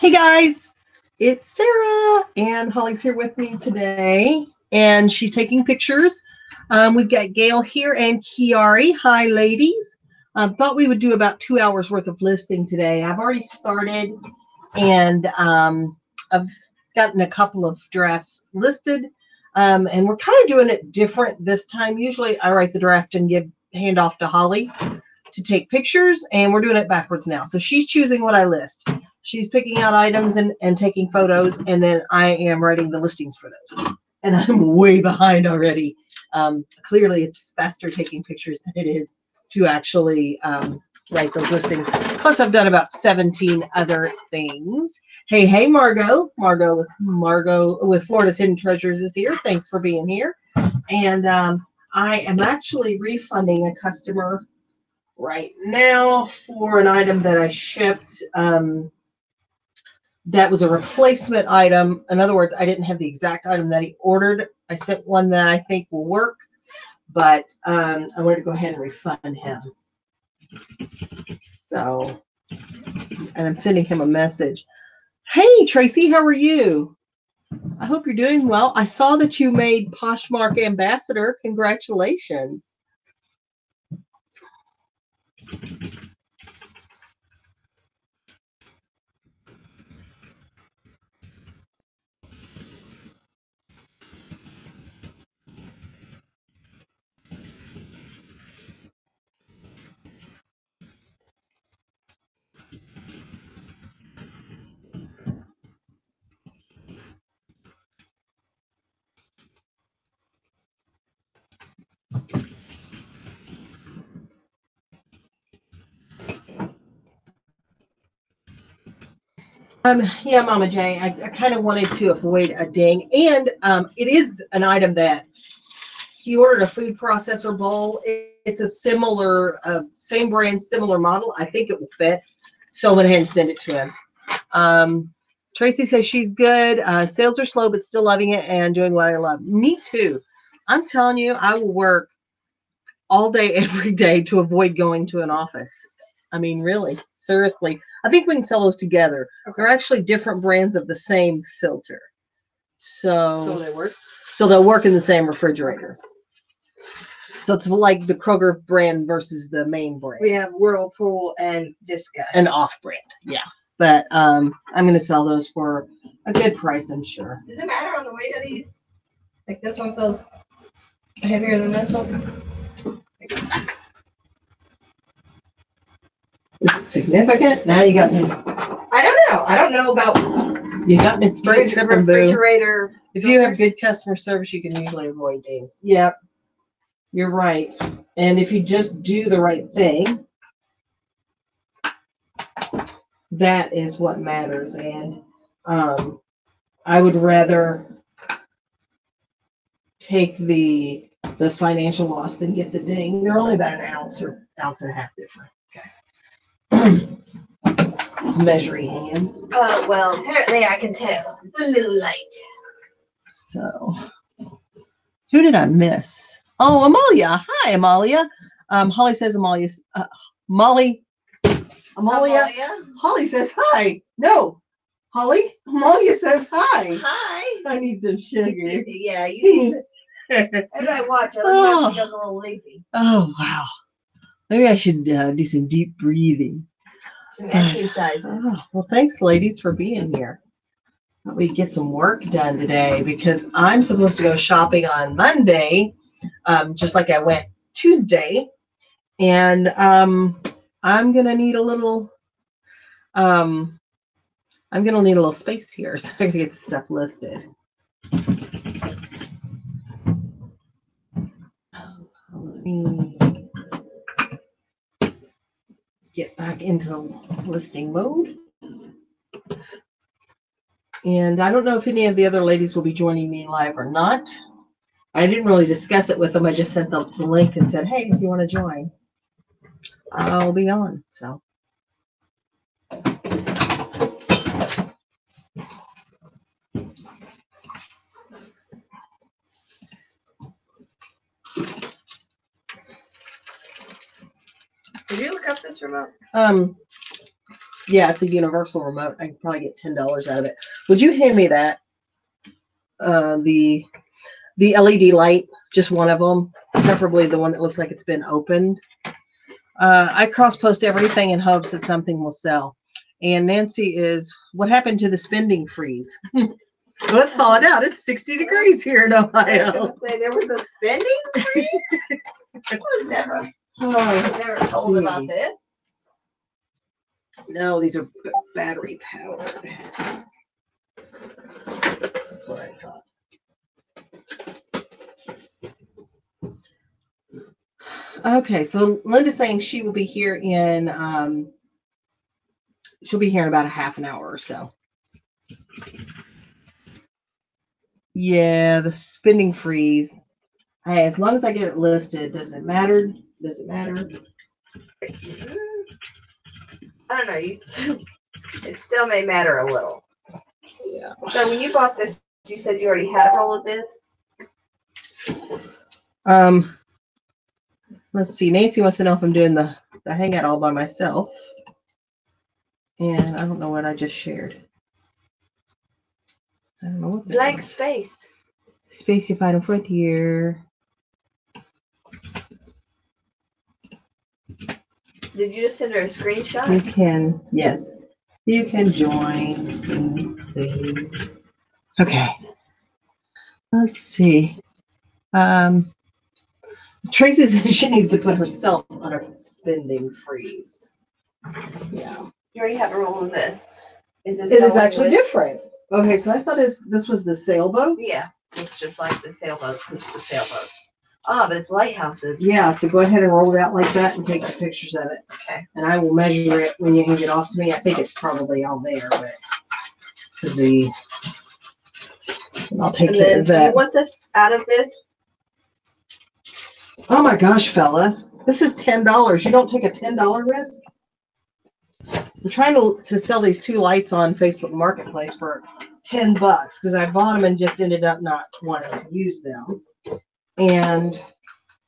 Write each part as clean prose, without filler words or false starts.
Hey guys, it's Sarah and Holly's here with me today and she's taking pictures. We've got Gail here and Kiari. Hi ladies. Thought we would do about 2 hours worth of listing today. I've already started and I've gotten a couple of drafts listed and we're kind of doing it different this time. Usually I write the draft and hand off to Holly to take pictures, and we're doing it backwards now. So she's choosing what I list. She's picking out items and taking photos, and then I am writing the listings for those. And I'm way behind already. Clearly, it's faster taking pictures than it is to actually write those listings. Plus, I've done about 17 other things. Hey, Margot. Margot with Florida's Hidden Treasures is here. Thanks for being here. And I am actually refunding a customer right now for an item that I shipped. That was a replacement item. In other words, I didn't have the exact item that he ordered. I sent one that I think will work, but I wanted to go ahead and refund him. So, and I'm sending him a message. Hey, Tracy, how are you? I hope you're doing well. I saw that you made Poshmark Ambassador. Congratulations. Yeah, Mama J, I kind of wanted to avoid a ding. And it is an item that he ordered a food processor bowl. It's a similar, same brand, similar model. I think it will fit. So I went ahead and sent it to him. Tracy says she's good. Sales are slow, but still loving it and doing what I love. Me too. I'm telling you, I will work all day, every day to avoid going to an office. I mean, really, seriously. I think we can sell those together. They're actually different brands of the same filter. So they work? So they'll work in the same refrigerator. So it's like the Kroger brand versus the main brand. We have Whirlpool and this guy. An off brand, yeah. But I'm going to sell those for a good price, I'm sure. Does it matter on the weight of these? Like this one feels heavier than this one? Is it significant? Now you got me. I don't know. I don't know about You got me straight tripping, boo. refrigerator. If you have good customer service, you can usually avoid dings. Yep, you're right. And if you just do the right thing, that is what matters. And I would rather take the financial loss than get the ding. They're only about an ounce or ounce and a half different. Okay. Measuring hands. Well, apparently I can tell. It's a little light. So, who did I miss? Oh, Amalia. Hi, Amalia. Holly says Amalia's. Amalia. Holly says hi. No, Holly. Amalia says hi. Hi. I need some sugar. Yeah, you need to. Everybody watch it. Let me know if she goes a little leafy. Oh, wow. Maybe I should do some deep breathing. Some exercises. Oh, well, thanks, ladies, for being here. Thought we'd get some work done today because I'm supposed to go shopping on Monday, just like I went Tuesday. And I'm gonna need a little space here so I can get the stuff listed. Let me get back into listing mode. And I don't know if any of the other ladies will be joining me live or not. I didn't really discuss it with them. I just sent them the link and said, hey, if you want to join, I'll be on. So. Did you look up this remote? Yeah, it's a universal remote. I can probably get $10 out of it. Would you hand me that? The LED light, just one of them, preferably the one that looks like it's been opened. I cross post everything in hopes that something will sell. And Nancy is, what happened to the spending freeze? Well, it thawed out. It's 60 degrees here in I was Ohio. gonna say there was a spending freeze. I was never Oh, told about geez. this. No, these are battery powered. That's what I thought. Okay, so Linda's saying she will be here in she'll be here in about a half an hour or so. Yeah, the spending freeze. Hey, as long as I get it listed, does it matter? Does it matter? I don't know. It still may matter a little. Yeah. So when you bought this, you said you already had a roll of this. Let's see. Nancy wants to know if I'm doing the hangout all by myself. And I don't know what I just shared. I don't know what that Blank is. space. Spacified in Frontier. Did you just send her a You screenshot? can, yes. You can join me, please. Okay. Let's see. Tracy says she needs to put herself on a spending freeze. Yeah. You already have a roll of this. Is this It is going actually with- different. Okay, so I thought this was the sailboat. Yeah, looks just like the sailboats. This is the sailboats. Ah, but it's lighthouses. Yeah, so go ahead and roll it out like that and take the pictures of it. Okay. And I will measure it when you hand it off to me. I think it's probably all there, but I'll take And care then of do you that. want this out of this? Oh my gosh, fella. This is $10. You don't take a $10 risk? I'm trying to sell these two lights on Facebook Marketplace for $10 because I bought them and just ended up not wanting to use them. And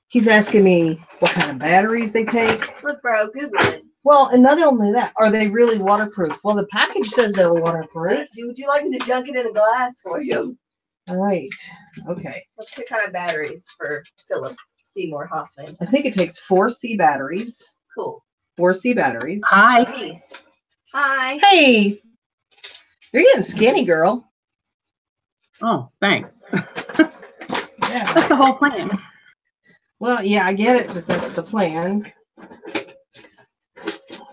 he's asking me what kind of batteries they take. Look, bro, Google it. Well, and not only that, are they really waterproof? Well, the package says they're waterproof. Would you like me to dunk it in a glass for you? All right. Okay. What's the kind of batteries for Philip Seymour Hoffman? I think it takes 4C batteries. Cool. 4C batteries. Hi. Nice. Hi. Hey, you're getting skinny, girl. Oh, thanks. Yeah. That's the whole plan. Well, yeah, I get it, but that's the plan.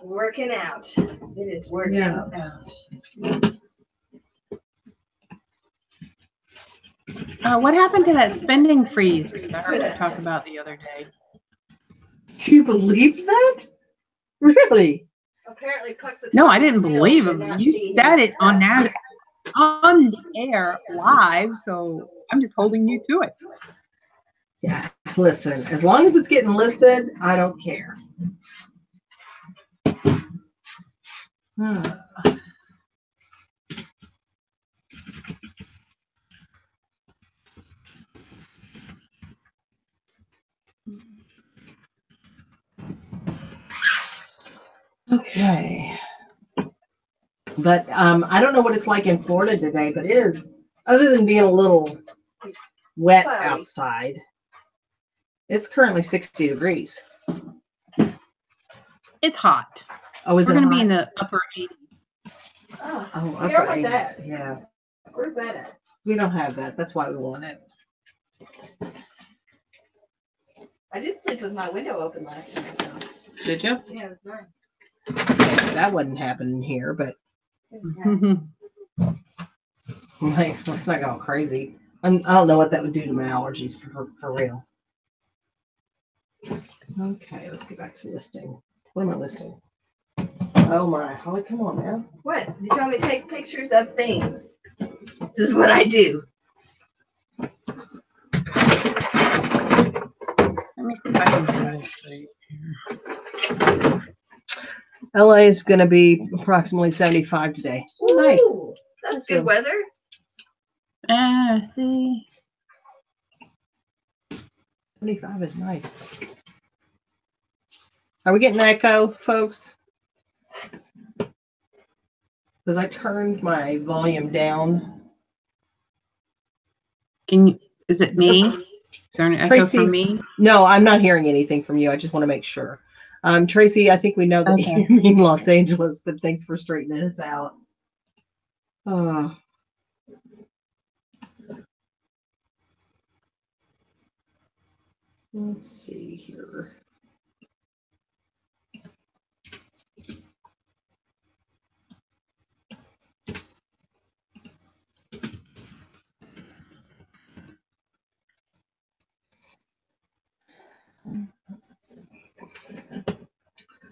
Working out. It is working Yeah. out. What happened to that spending freeze I heard you talk about the other day? You believe that? Really? Apparently, Puxatawny No, I didn't Bill believe did him. not You see said his it on stuff. on the air live, so I'm just holding you to it. Yeah. Listen, as long as it's getting listed, I don't care. Okay. But I don't know what it's like in Florida today, but it is, other than being a little wet Cloudy. outside, it's currently 60 degrees. It's hot. Oh, is We're it going to be hot? in the upper 80s. Oh, Oh, you upper don't want 80s. that. Yeah. Where's that at? We don't have that. That's why we want it. I did sleep with my window open last night, though. Did you? Yeah, it was nice. That wouldn't happen here, but It was nice. like, let's not go crazy. I don't know what that would do to my allergies for real. Okay, let's get back to listing. What am I listing? Oh my, Holly, come on now. What? Did you want me to take pictures of things? This is what I do. Let me see if I can do it. LA is going to be approximately 75 today. Nice. Ooh, that's That's good good. weather. See. 75 is nice. Are we getting echo, folks? because I turned my volume down. Is it me? Is there an echo Tracy, from me? no, I'm not hearing anything from you. I just want to make sure. Tracy, I think we know that Okay. you mean Los Angeles, but thanks for straightening us out. Let's see here.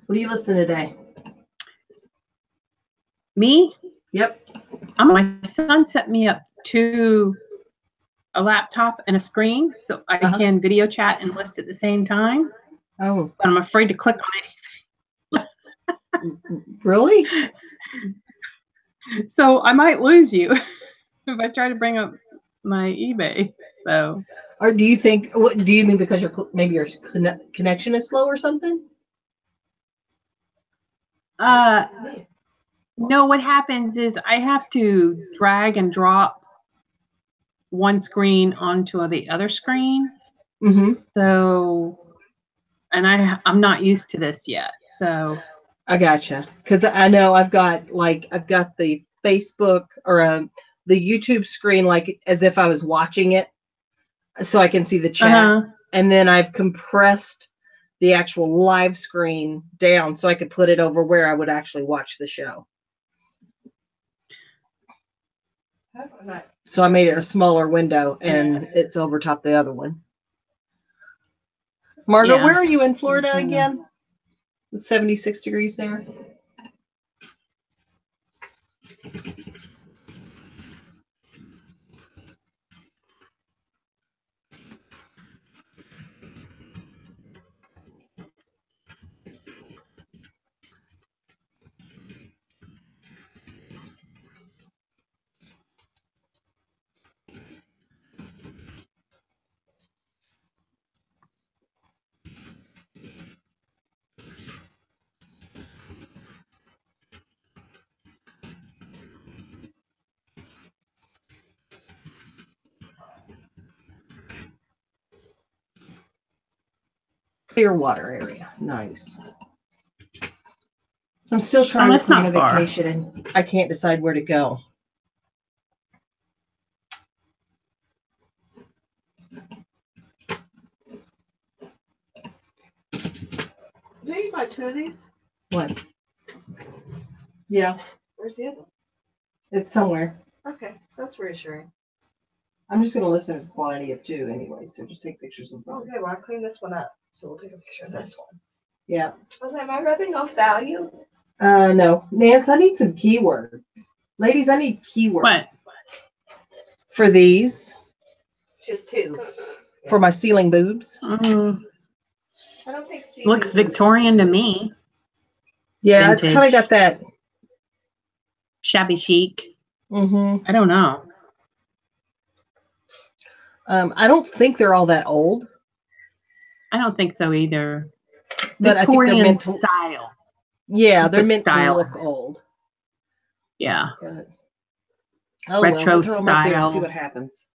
What are you listening to today? Me? Yep. My son set me up to a laptop and a screen so I can video chat and list at the same time. Oh. But I'm afraid to click on anything. Really? So I might lose you if I try to bring up my eBay. So. Or do you think? What do you mean? Because maybe your connection is slow or something? No. What happens is I have to drag and drop one screen onto the other screen. Mm-hmm. So, and I'm not used to this yet. So. I gotcha. Because I know I've got the Facebook or the YouTube screen like as if I was watching it, so I can see the chat, and then I've compressed the actual live screen down so I could put it over where I would actually watch the show. So I made it a smaller window, and it's over top the other one. Margot, where are you in Florida again? It's 76 degrees there. Clearwater area. Nice. I'm still trying to plan a vacation, and I can't decide where to go. Did you buy 2 of these? What? Yeah. Where's the other one? It's somewhere. Okay, that's reassuring. I'm just going to list them as quantity of 2 anyway, so just take pictures of both. Okay, well, I'll clean this one up, so we'll take a picture of this one. Yeah. Am I rubbing off value? No. Nance, I need some keywords. Ladies, I need keywords. What? For these. Just 2. For my ceiling boobs. I don't think looks Victorian to me. Yeah, Vintage. It's kind of got that shabby chic. Mm-hmm. I don't know. I don't think they're all that old. I don't think so either. But Victorian I think they're style. Yeah, they're meant to look old. Yeah. But, retro we'll throw them up there and style. see what happens.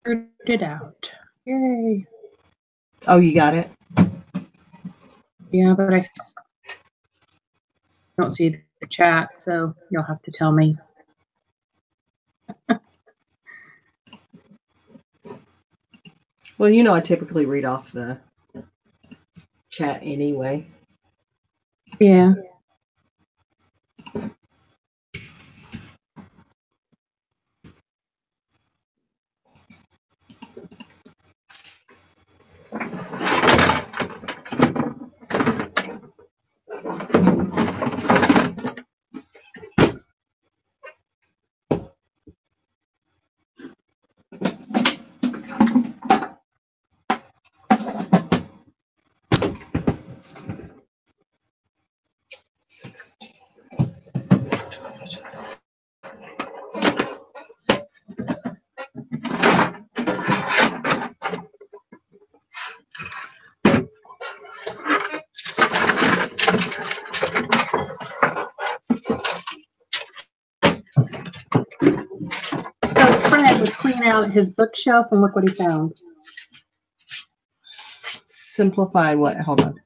Figured it out. Yay. Oh, you got it? Yeah, but I don't see the chat, so you'll have to tell me. Well, you know I typically read off the chat anyway. Yeah. on his bookshelf and look what he found. Simplified what? Hold on.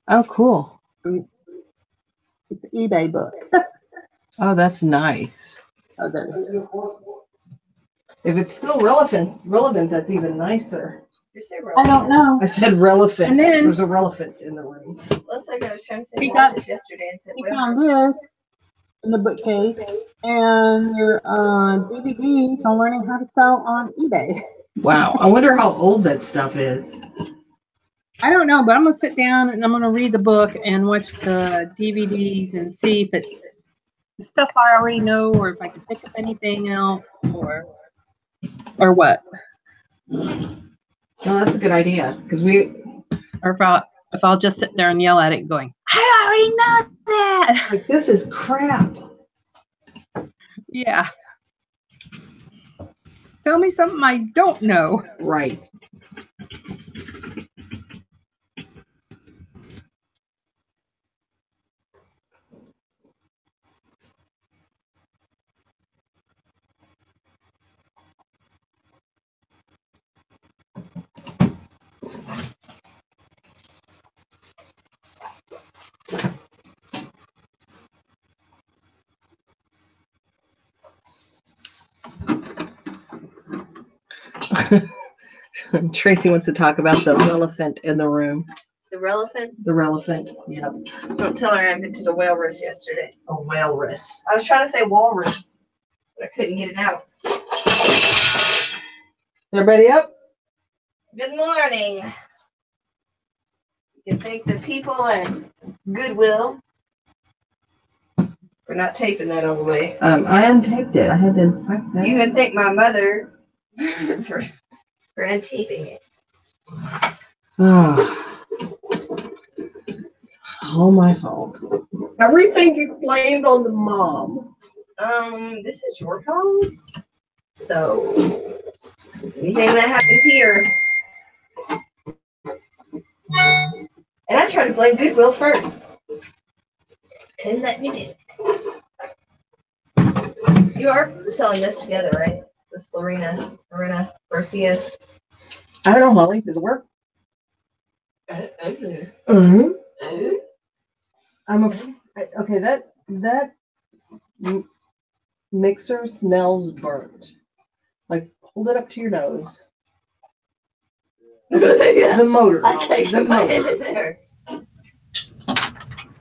Oh, cool. It's an eBay book. Oh, that's nice. Oh, there. If it's still relevant, that's even nicer. You say I don't know. I said relevant. And then- There's a relevant in the room. Looks like I was trying to say He got- Walrus yesterday and said He Walrus. found this in the bookcase and your DVDs on learning how to sell on eBay. Wow. I wonder how old that stuff is. I don't know, but I'm gonna sit down and I'm gonna read the book and watch the DVDs and see if it's stuff I already know or if I can pick up anything else or what. No, that's a good idea because Or if I'll just sit there and yell at it going, I already know that. like this is crap. Yeah. Tell me something I don't know. Right. Tracy wants to talk about the elephant in the room. The relevant. The relevant. Yep. Don't tell her I invented a walrus yesterday. A walrus. I was trying to say walrus, but I couldn't get it out. Everybody up? Good morning. You can thank the people at Goodwill for not taping that all the way. I untaped it. I had to inspect that. You can thank my mother for untaping it. All my fault. Everything is blamed on the mom. This is your house, so anything that happens here. And I tried to blame Goodwill first. Couldn't let me do it. You are selling this together, right? This Lorena Garcia. I don't know, Holly. Does it work? Okay. Okay. That mixer smells burnt. Like, hold it up to your nose. Yeah. The motor. I Holly, can't the get my head motor. in there.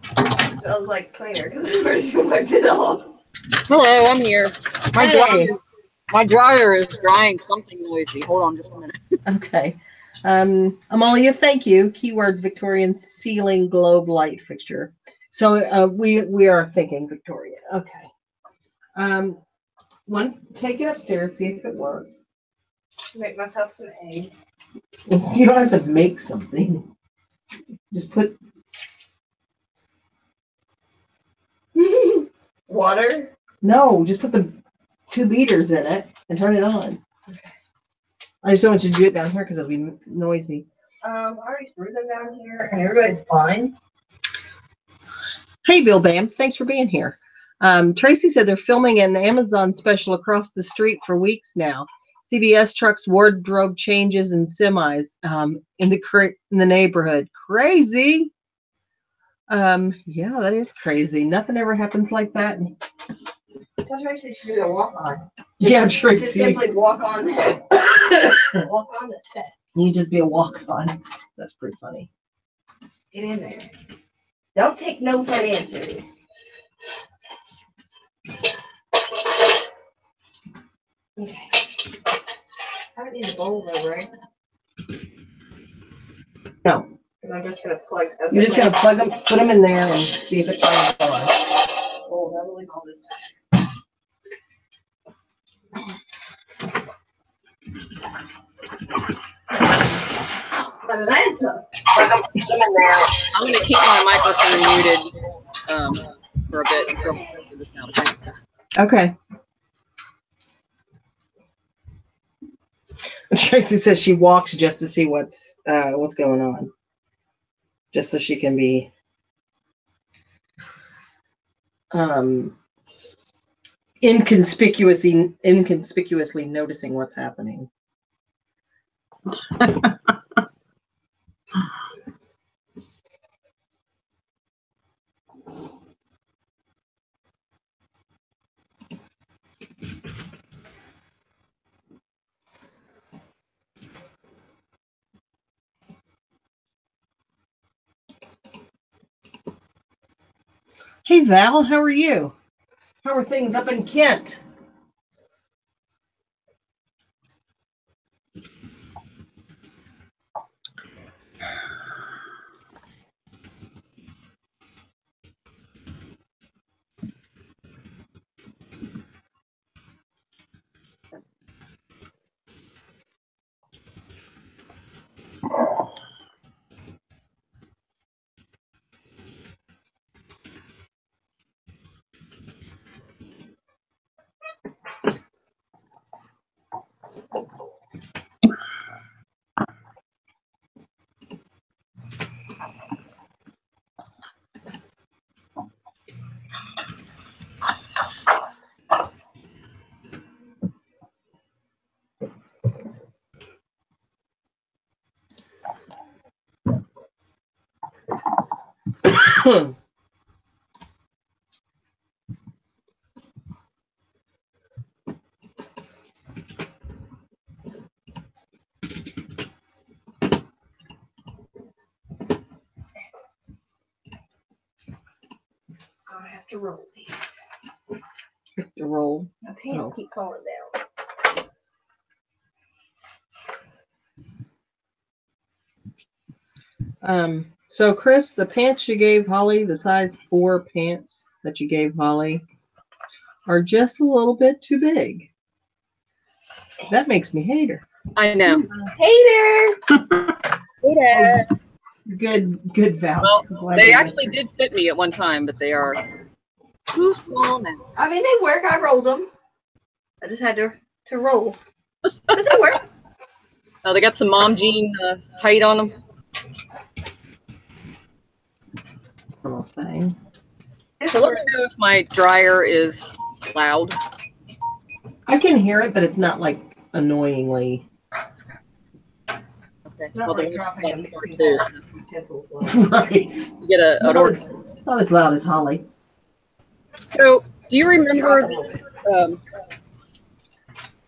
It smells like cleaner because I already wiped it off. Hello, I'm here. My Hey. dryer is drying something noisy. Hold on just a minute. Okay. Amalia, thank you. Keywords Victorian ceiling globe light fixture. So we are thinking Victorian. Okay. Take it upstairs, see if it works. Make myself some eggs. You don't have to make something. Just put Water. no, just put the 2 beaters in it and turn it on. I just don't want you to do it down here because it'll be noisy. I already threw them down here and everybody's fine. Hey, Bill Bam, thanks for being here. Tracy said they're filming an Amazon special across the street for weeks now. CBS trucks wardrobe changes and semis in the neighborhood. Crazy. Yeah, that is crazy. Nothing ever happens like that. Tell Tracy she should do a walk on. Yeah, Just Tracy. simply walk on there. Walk on the set. You just be a walk-on. That's pretty funny. Get in there. Don't take no for an answer. Okay. I don't need a bowl though, right? No. Because I'm just gonna plug. You're just gonna plug them, put them in there, and see if it turns on. Oh, I'm gonna leave all this time. Atlanta. I'm gonna keep my microphone muted for a bit until after this now. Okay. Tracy says she walks just to see what's going on, just so she can be. inconspicuously noticing what's happening. Hey Val, how are you? How are things up in Kent? Gonna have to roll these. To roll. My pants Oh. keep falling down. So Chris, the pants you gave Holly, the size 4 pants that you gave Holly, are just a little bit too big. That makes me hate her. I know. Hater! Yeah. Good Val. Well, Glad they you actually listened. did fit me at one time, but they are too small now. I mean, they work. I rolled them. I just had to roll. But they work. Oh, they got some mom jean height on them. Little thing. So let me know if my dryer is loud. I can hear it, but it's not like annoyingly. Okay. It's not Well, like then dropping a that's mixing too. bowl of utensils. Like. Right. You get an Not order. not as loud as Holly. So, do you Drop a remember little bit. the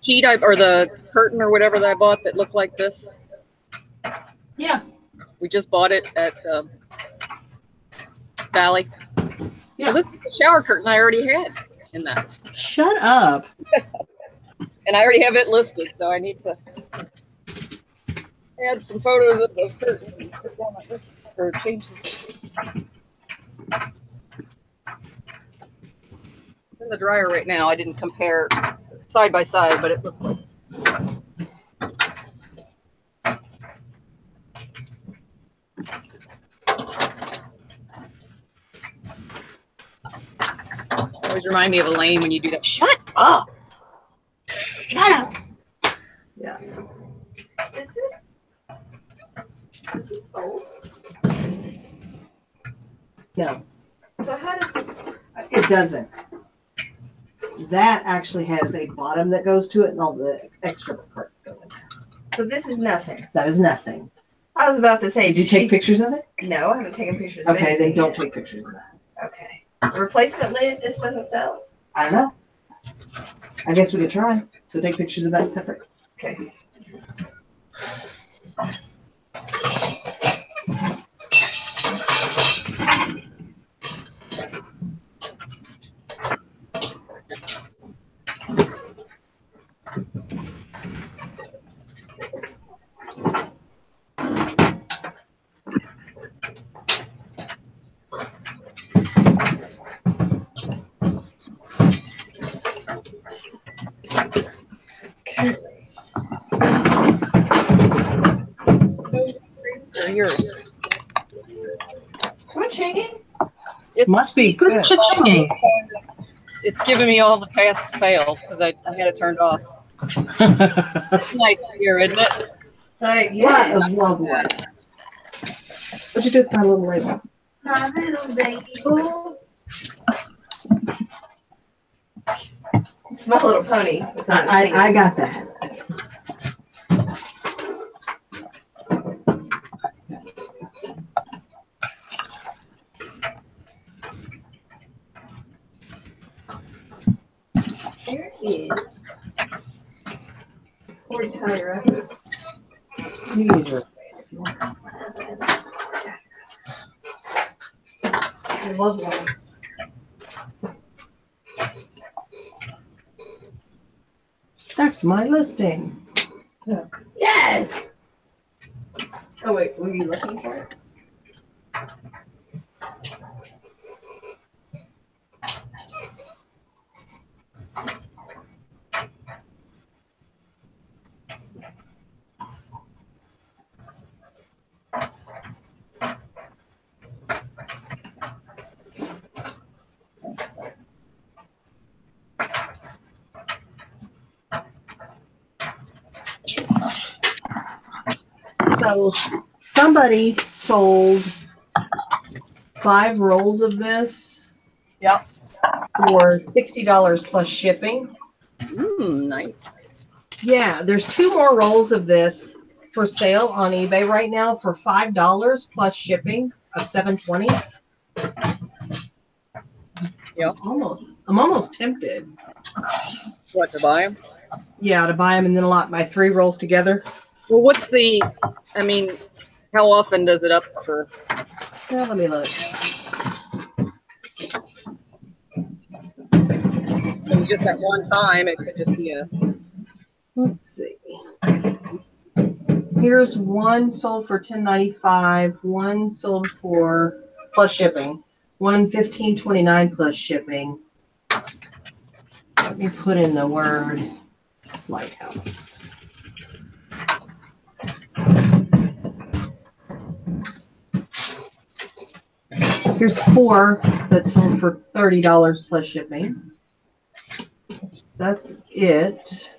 sheet or the curtain or whatever that I bought that looked like this? Yeah. We just bought it at Valley. Yeah. Well, this is the shower curtain I already had in that. Shut up. And I already have it listed, so I need to add some photos of the curtain and put it down like this, or change the... It's in the dryer right now. I didn't compare side by side, but it looks like... Always remind me of Elaine when you do that. Shut up! Shut up. Yeah. Is this old? No, So how does it doesn't. That actually has a bottom that goes to it and all the extra parts go in. so this is nothing? That is nothing. I was about to say, Did you take pictures of it? No, I haven't taken pictures of Okay, then anything don't yet. take pictures of that. Okay. The replacement lid, this doesn't sell? I don't know. I guess we could try. So take pictures of that separate. Okay. Okay. Or yours. What shaking? Must be Who's good. cha-chinging? It's giving me all the past sales because I had it turned off. It's nice here, isn't it? Like, That yes. is lovely. What'd you do with my little label? My little baby bull. It's My Little Pony. It's not I got that. There it is. Or tie her up. You can use your if you want. I love one. That's my listing. Yes! Oh, wait. Were you looking for it? So somebody sold 5 rolls of this. Yep. For $60 plus shipping. Nice. Yeah, there's 2 more rolls of this for sale on eBay right now for $5 plus shipping of $7.20. Yeah. I'm almost tempted. What, to buy them? Yeah, to buy them and then buy 3 rolls together. Well, what's the, I mean, how often does it up for? Yeah, let me look. It's just at one time. It could just be a. Let's see. Here's one sold for $10.95. One sold for plus shipping. One $15.29 plus shipping. Let me put in the word lighthouse. Here's 4 that sold for $30 plus shipping. That's it.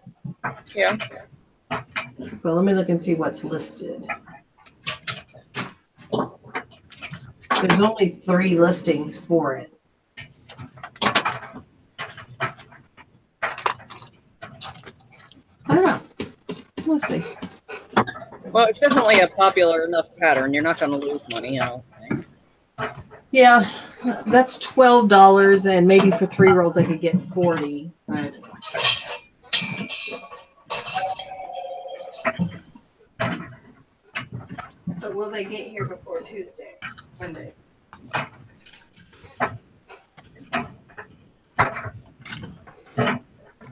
Yeah. But let me look and see what's listed. There's only 3 listings for it. I don't know. We'll see. Well, it's definitely a popular enough pattern. You're not going to lose money, I don't think. Yeah, that's $12, and maybe for 3 rolls I could get 40. But But will they get here before Tuesday? Monday?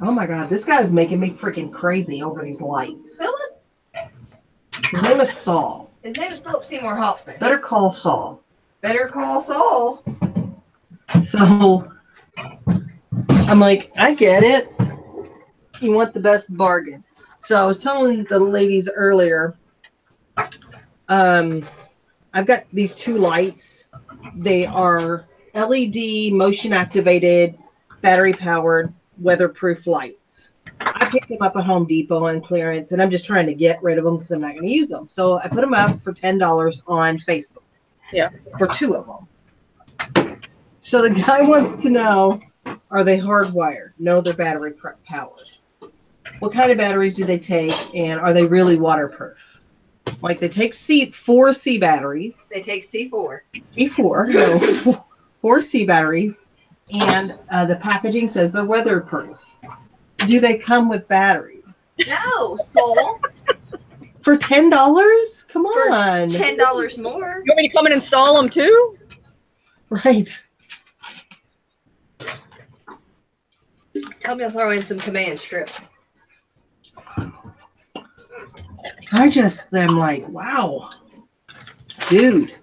oh my God, this guy's making me freaking crazy over these lights. Philip? His name is Saul. His name is Philip Seymour Hoffman. Better call Saul. Better call Saul. So I'm like, I get it. You want the best bargain. So I was telling the ladies earlier, I've got these 2 lights. They are LED motion activated, battery powered, weatherproof lights. I picked them up at Home Depot on clearance, and I'm just trying to get rid of them because I'm not going to use them. So I put them up for $10 on Facebook. Yeah. For 2 of them. So the guy wants to know, are they hardwired? No, they're battery powered. What kind of batteries do they take, and are they really waterproof? Like, they take 4 C batteries. They take C4. C4, no, 4 C batteries, and the packaging says they're weatherproof. Do they come with batteries? No, Saul. For $10? Come For on. $10 more. You want me to come and install them too? Right. Tell me I'll throw in some command strips. I just am like, wow. Dude.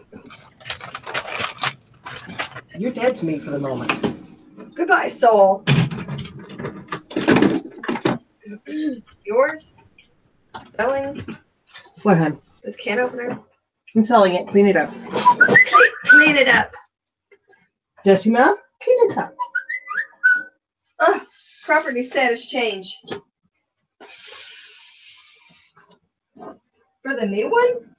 You're dead to me for the moment. Goodbye, Saul. Yours? Selling What, hon? this can opener? I'm selling it. Clean it up. Clean it up. Dusty mouth? Clean it up. Ugh, property status change. For the new one?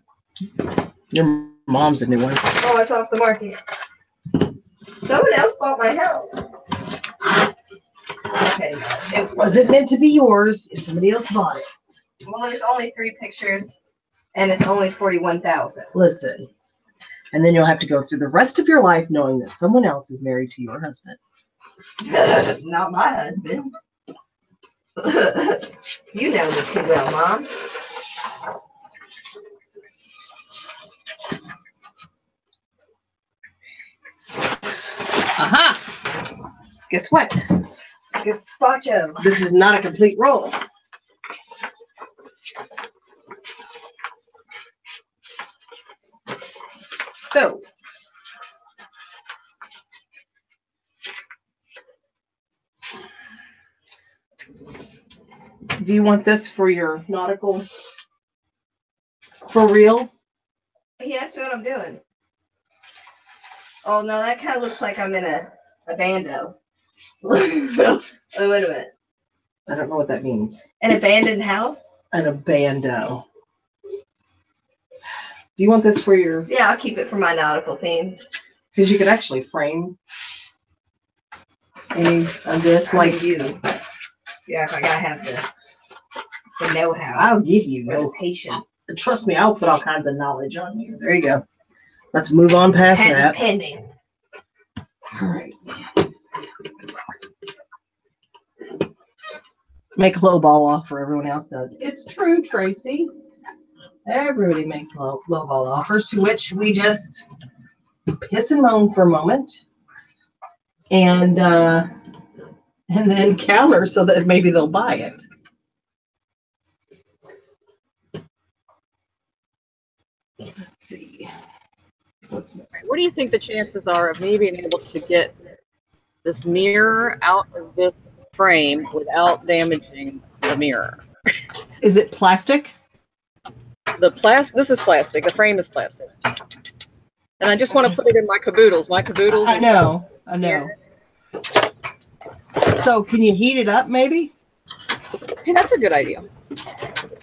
Your mom's a new one. Oh, it's off the market. Someone else bought my house. Okay. It wasn't meant to be yours if somebody else bought it. Well, there's only 3 pictures, and it's only 41,000. Listen. And then you'll have to go through the rest of your life knowing that someone else is married to your husband. Not my husband. You know me too well, Mom. Aha! Guess what? Gazpacho. This is not a complete roll. So, do you want this for your nautical? For real? He asked me what I'm doing. Oh, no, that kind of looks like I'm in a bando. Oh, wait a minute. I don't know what that means. An abandoned house? An abando. Do you want this for your? Yeah, I'll keep it for my nautical theme. Because you could actually frame any of this, like you. Yeah, I gotta have the know-how. I'll give you Or the no. patience. Trust me, I'll put all kinds of knowledge on you. There you go. Let's move on past that. Pending. All right. Make a low ball offer. Everyone else does. It's true, Tracy. Everybody makes low ball offers, to which we just piss and moan for a moment, and then counter so that maybe they'll buy it. Let's see. What's next? What do you think the chances are of me being able to get this mirror out of this frame without damaging the mirror? Is it plastic? This is plastic. The frame is plastic. And I just want to put it in my caboodles. My caboodles. I know. So can you heat it up maybe? Hey, that's a good idea.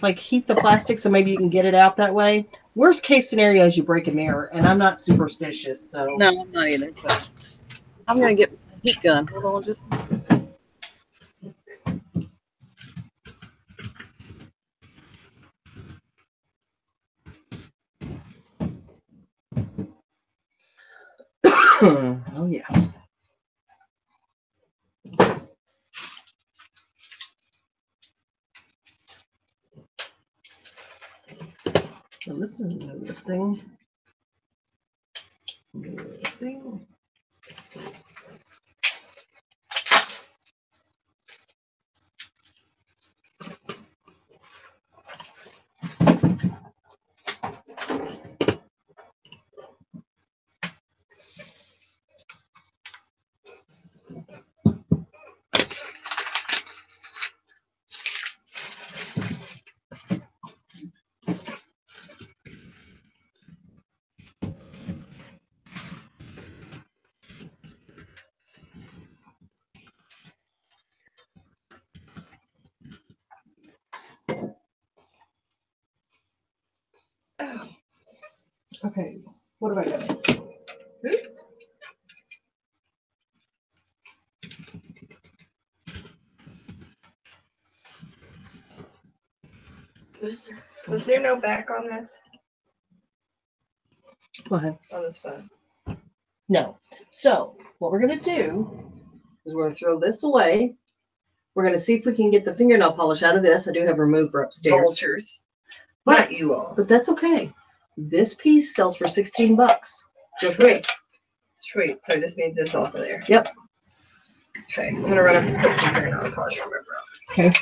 Like heat the plastic so maybe you can get it out that way. Worst case scenario is you break a mirror, and I'm not superstitious, so. No, I'm not either. But I'm gonna get a heat gun. Hold on, just. Oh yeah. Now listen to this thing. This thing. Okay, what have I got? Was there no back on this? Go ahead. On this phone? No. So what we're gonna do is we're gonna throw this away. We're gonna see if we can get the fingernail polish out of this. I do have a remover upstairs. Vultures. But Not you all. But that's okay. This piece sells for $16. Just Sweet. this. Sweet. So I just need this off of there. Yep. Okay. I'm gonna run up and put some fingernail polish remover on. Okay.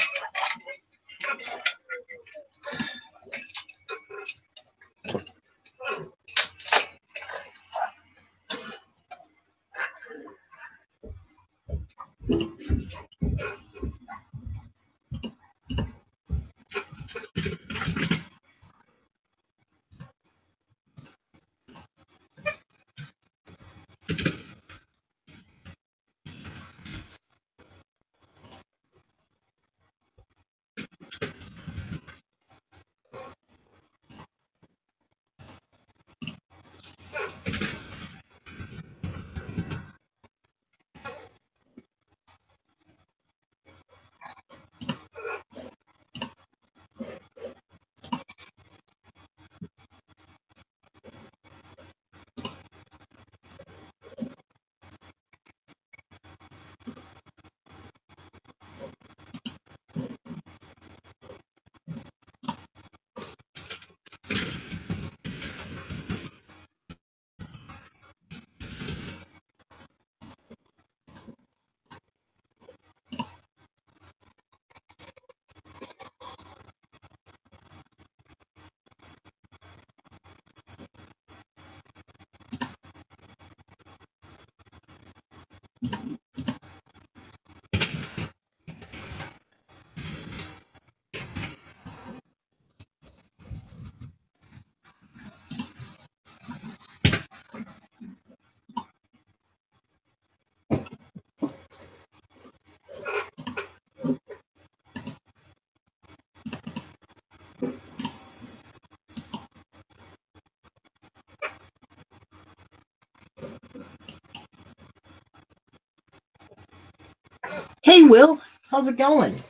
Hey, Will, how's it going?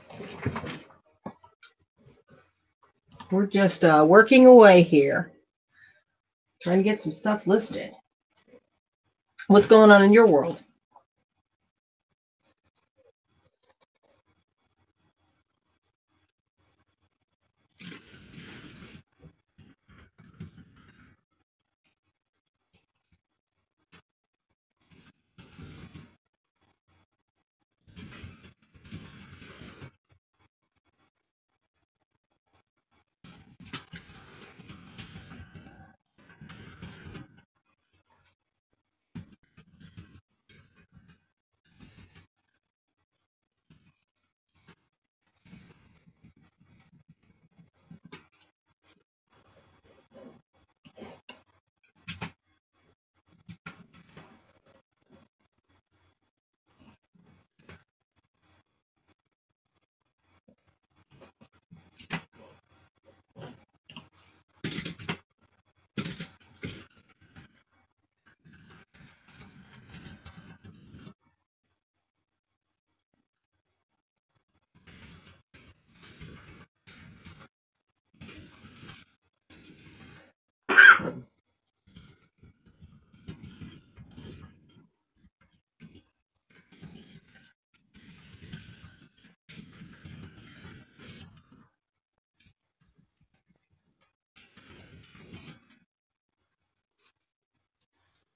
We're just working away here, trying to get some stuff listed. What's going on in your world?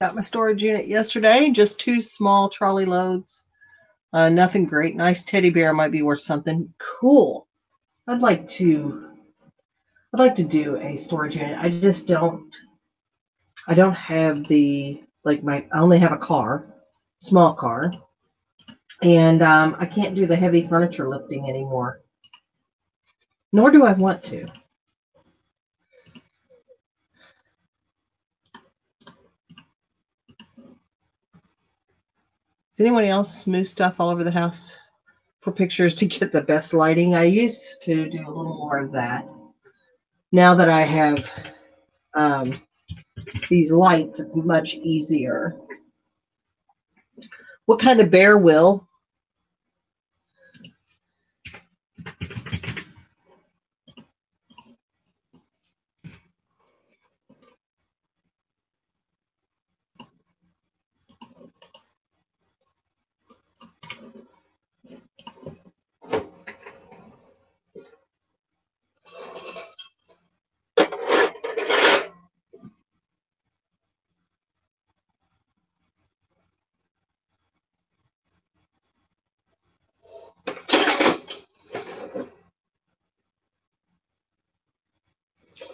Got my storage unit yesterday, just 2 small trolley loads. Nothing great. Nice teddy bear might be worth something. Cool. I'd like to do a storage unit. I don't have I only have a car, small car, and I can't do the heavy furniture lifting anymore. Nor do I want to. Does anyone else move stuff all over the house for pictures to get the best lighting? I used to do a little more of that. Now that I have these lights, it's much easier. What kind of bear, Will?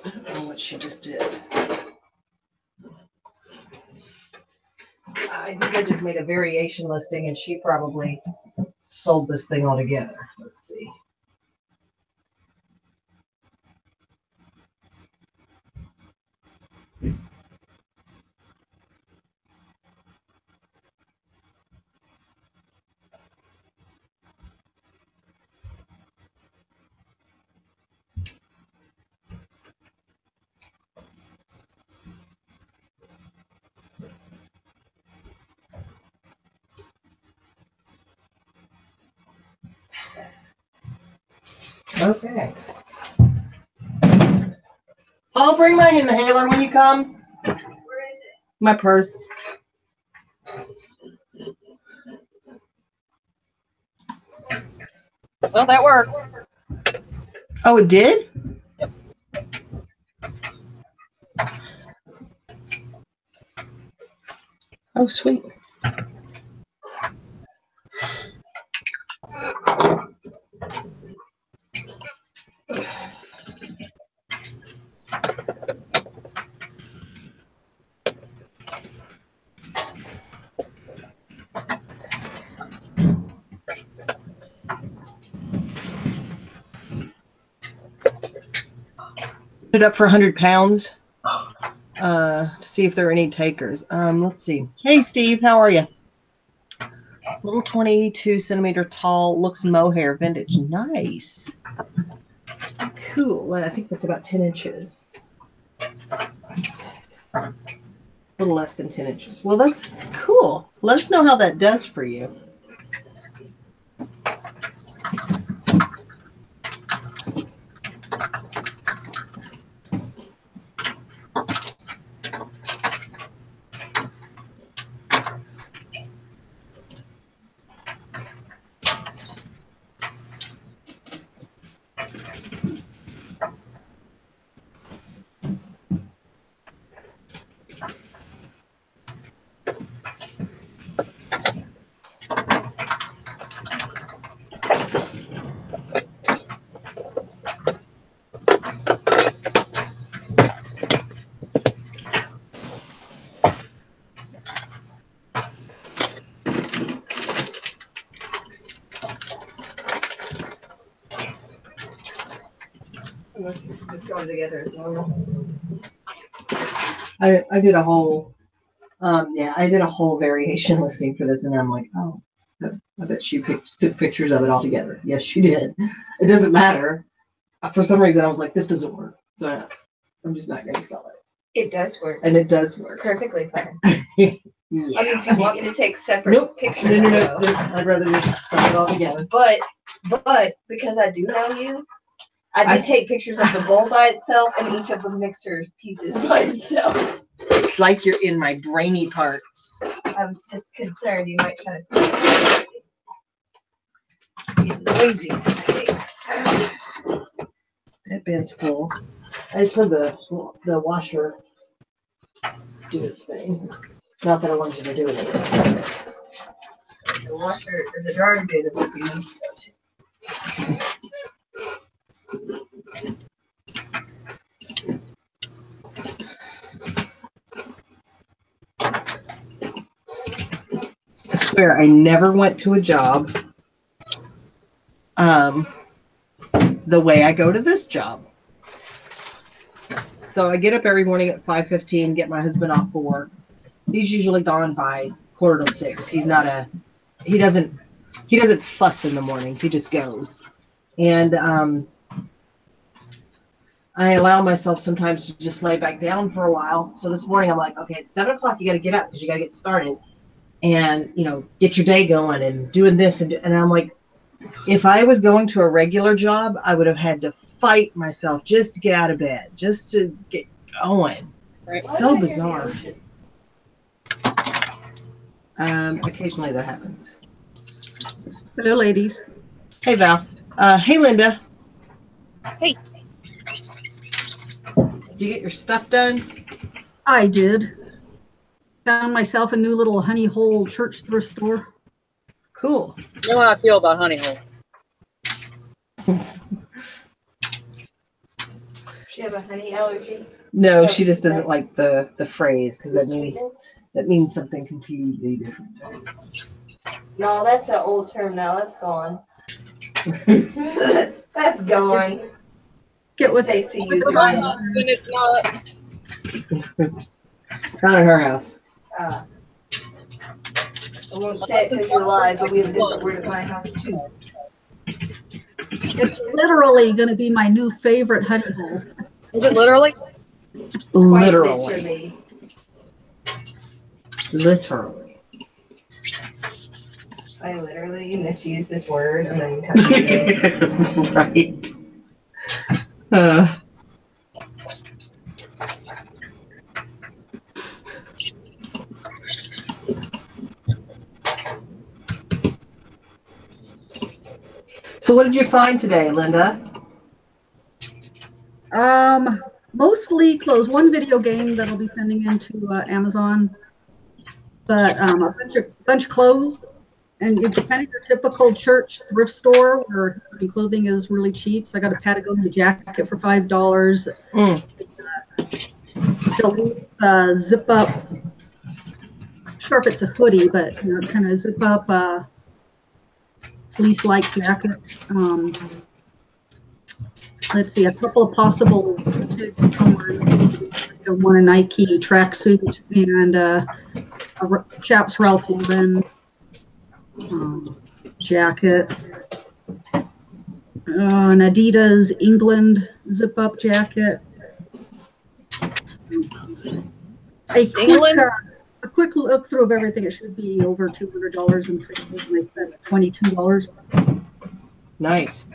I don't know what she just did. I think I just made a variation listing and she probably sold this thing altogether. Let's see. Okay. I'll bring my inhaler when you come. Where is it? My purse. Well, that worked. Oh, it did? Oh, sweet. Put it up for 100 pounds to see if there are any takers. Let's see. Hey, Steve, how are you? Little 22 centimeter tall, looks mohair vintage. Nice. Cool. Well, I think that's about 10 inches. A little less than 10 inches. Well, that's cool. Let us know how that does for you. Unless it's just going together as normal. I did a whole I did a whole variation listing for this, and I'm like, oh, I bet she took pictures of it all together. Yes, she did. It doesn't matter. For some reason, I was like, this doesn't work, so I'm just not going to sell it. It does work. And it does work. Perfectly fine. Yeah. I mean, do you want me to take separate pictures? No. I'd rather just sell it all together. But because I do know you, I did take pictures of the bowl by itself and each of the mixer pieces by itself. It's like you're in my brainy parts. I'm just concerned you might try to Get noisy today. That bed's full. I just heard the washer do its thing. Not that I want you to do it. the washer or the dryer did a few months ago too. I swear I never went to a job the way I go to this job. So I get up every morning at 5:15, get my husband off for work. He's usually gone by 5:45. He doesn't fuss in the mornings. He just goes. And I allow myself sometimes to just lay back down for a while. So this morning I'm like, okay, at 7 o'clock you got to get up because you got to get started and, get your day going and doing this. And I'm like, if I was going to a regular job, I would have had to fight myself just to get out of bed, just to get going. Right. So bizarre. Occasionally that happens. Hello, ladies. Hey, Val. Hey, Linda. Hey. Did you get your stuff done? I did. Found myself a new little honey hole church thrift store. Cool. You know how I feel about honey hole. She have a honey allergy? No, she just doesn't like the phrase because that means something completely different. No, that's an old term now. That's gone. That's gone. Get with Safe to use For my husband, it's not. Not at her house. I won't say it because you're live, but we have a different word at my house too. It's literally going to be my new favorite honey hole. Is it literally? Quite Literally. Literally. I literally misuse this word and then come to it. Right. So what did you find today, Linda? Mostly clothes. One video game that I'll be sending into Amazon, but a bunch of clothes, and it's kind of your typical church thrift store where clothing is really cheap. So I got a Patagonia jacket for $5. Zip up. Not sure if it's a hoodie, but kind of zip up fleece-like jacket. Let's see, a couple of possible one a Nike tracksuit and a Chaps Ralph Lauren jacket, an Adidas England zip-up jacket. A quick look through of everything. It should be over $200 in sales, and I spent $22. Nice.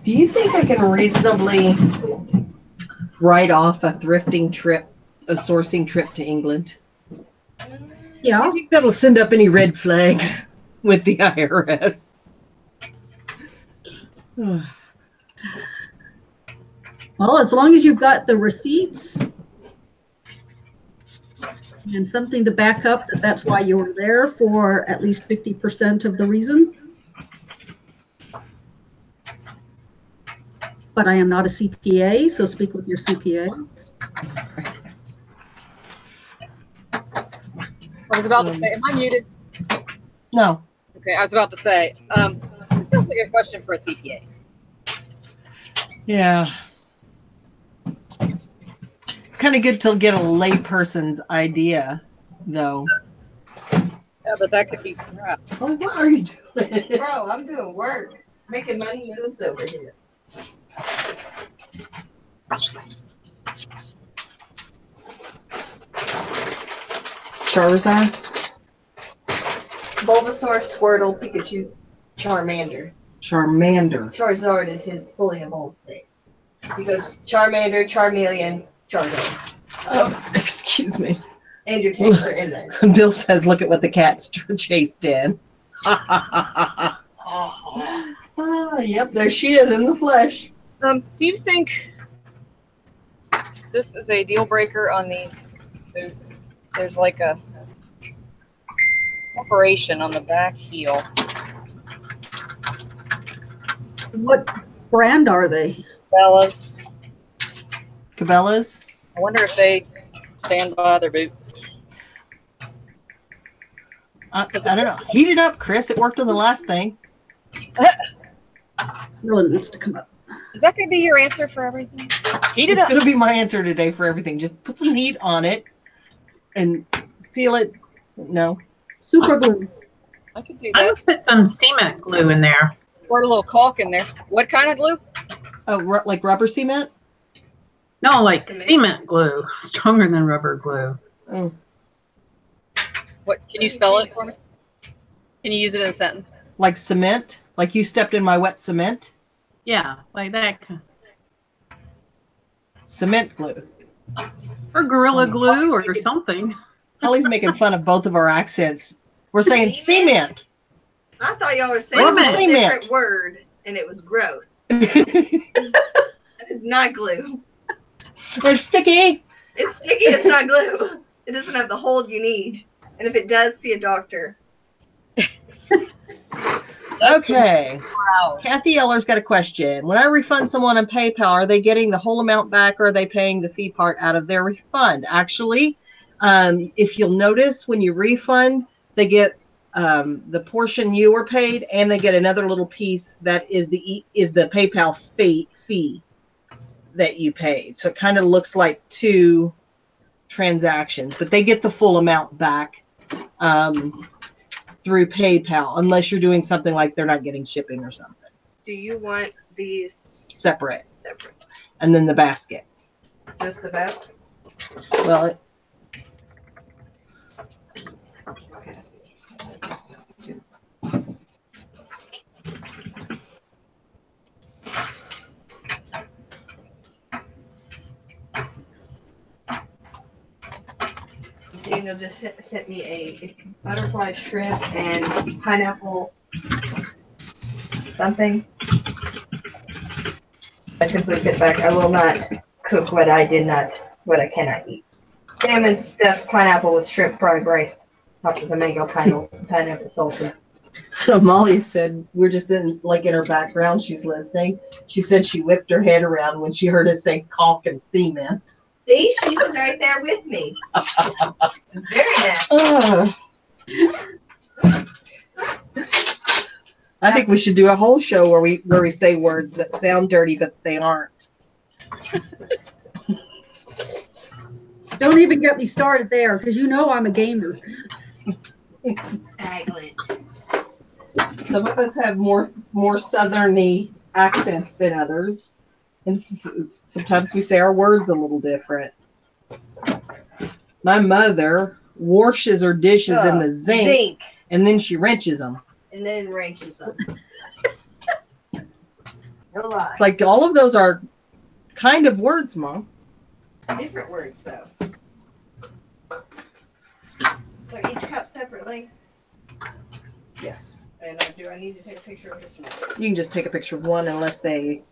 Do you think I can reasonably write off a thrifting trip, a sourcing trip to England? Yeah. Do you think that'll send up any red flags with the IRS? Well, as long as you've got the receipts and something to back up that that's why you were there for at least 50% of the reason. But I am not a CPA, so speak with your CPA. I was about to say, am I muted? No. Okay, I was about to say, it sounds like a question for a CPA. Yeah. It's kind of good to get a layperson's idea, though. Yeah, but that could be crap. Oh, what are you doing? Bro, I'm doing work. Making money moves over here. Charizard? Bulbasaur, Squirtle, Pikachu, Charmander. Charmander. Charizard is his fully evolved state. He goes Charmander, Charmeleon, Charizard. Oh, excuse me. And your tanks are in there. Bill says, look at what the cats chased in. Yep, there she is in the flesh. Do you think this is a deal breaker on these boots? There's like a perforation on the back heel. What brand are they? Bellas. Cabela's? I wonder if they stand by their boot. I don't know. Heat it up, Chris. It worked on the last thing. Really needs to come up. Is that going to be your answer for everything? Heat it It's up. going to be my answer today for everything. Just put some heat on it and seal it. No. Super glue. I could do I that. would put some cement glue in there. Pour a little caulk in there. What kind of glue? Oh, like rubber cement? No, like cement glue, stronger than rubber glue. Oh. What? Can you spell it for me? Can you use it in a sentence? Like cement? Like you stepped in my wet cement? Yeah, like that. Cement glue. Or Gorilla Glue or something. Holly's making fun of both of our accents. We're saying cement. I thought y'all were saying Rubber a cement. different word, and it was gross. That is not glue. It's sticky. It's sticky, it's not glue. It doesn't have the hold you need. And if it does, see a doctor. Okay. Wow. Kathy Eller's got a question. When I refund someone on PayPal, are they getting the whole amount back or are they paying the fee part out of their refund? Actually, if you'll notice, when you refund, they get the portion you were paid and they get another little piece that is the PayPal fee that you paid. So it kind of looks like two transactions, but they get the full amount back through PayPal, unless you're doing something like they're not getting shipping or something. Do you want these Separate. separate? And then the basket. Just the best? Well, Okay. Daniel just sent me it's butterfly shrimp and pineapple something. I simply sit back. I will not cook what I cannot eat. Salmon stuffed pineapple with shrimp fried rice, topped with a mango pineapple salsa. Molly said we're just in her background. She's listening. She said she whipped her head around when she heard us say caulk and cement. See, she was right there with me. It's very nasty. I think we should do a whole show where we say words that sound dirty but they aren't. Don't even get me started there, because you know I'm a gamer. Aglet. Some of us have more southerny accents than others, and sometimes we say our words a little different. My mother washes her dishes in the zinc, and then she wrenches them. And then wrenches them. No lie. It's like all of those are kind of words, Mom. Different words, though. So each cup separately. Yes. And do I need to take a picture of just one? You can just take a picture of one unless they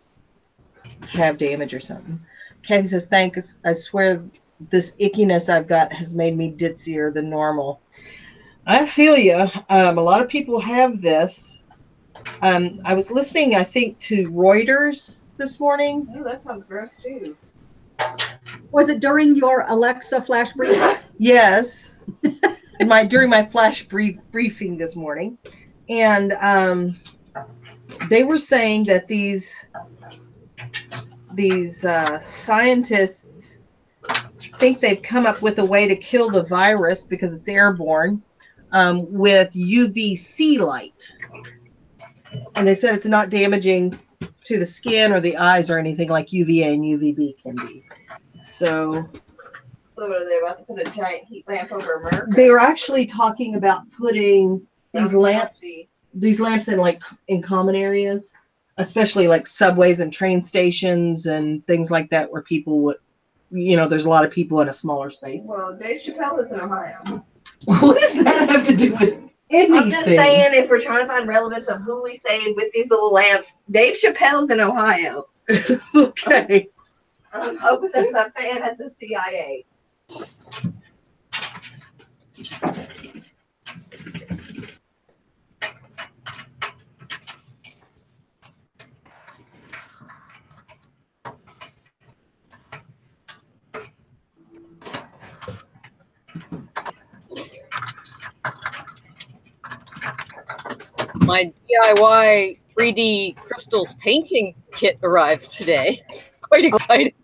have damage or something. Kathy says, thanks. I swear this ickiness I've got has made me ditzier than normal. I feel you. A lot of people have this. I was listening, I think, to Reuters this morning. Oh, that sounds gross, too. Was it during your Alexa flash brief? Yes. During my flash briefing this morning. And they were saying that these scientists think they've come up with a way to kill the virus because it's airborne with UVC light. And they said it's not damaging to the skin or the eyes or anything like UVA and UVB can be. So what are they about to put a giant heat lamp over America? they were actually talking about putting these lamps in like in common areas, especially like subways and train stations and things like that where people would, there's a lot of people in a smaller space. Well, Dave Chappelle lives in Ohio. What does that have to do with anything? I'm just saying, if we're trying to find relevance of who we say with these little lamps, Dave Chappelle's in Ohio. Okay. I'm hoping there's a fan at the CIA. My DIY 3D crystals painting kit arrives today. Quite excited.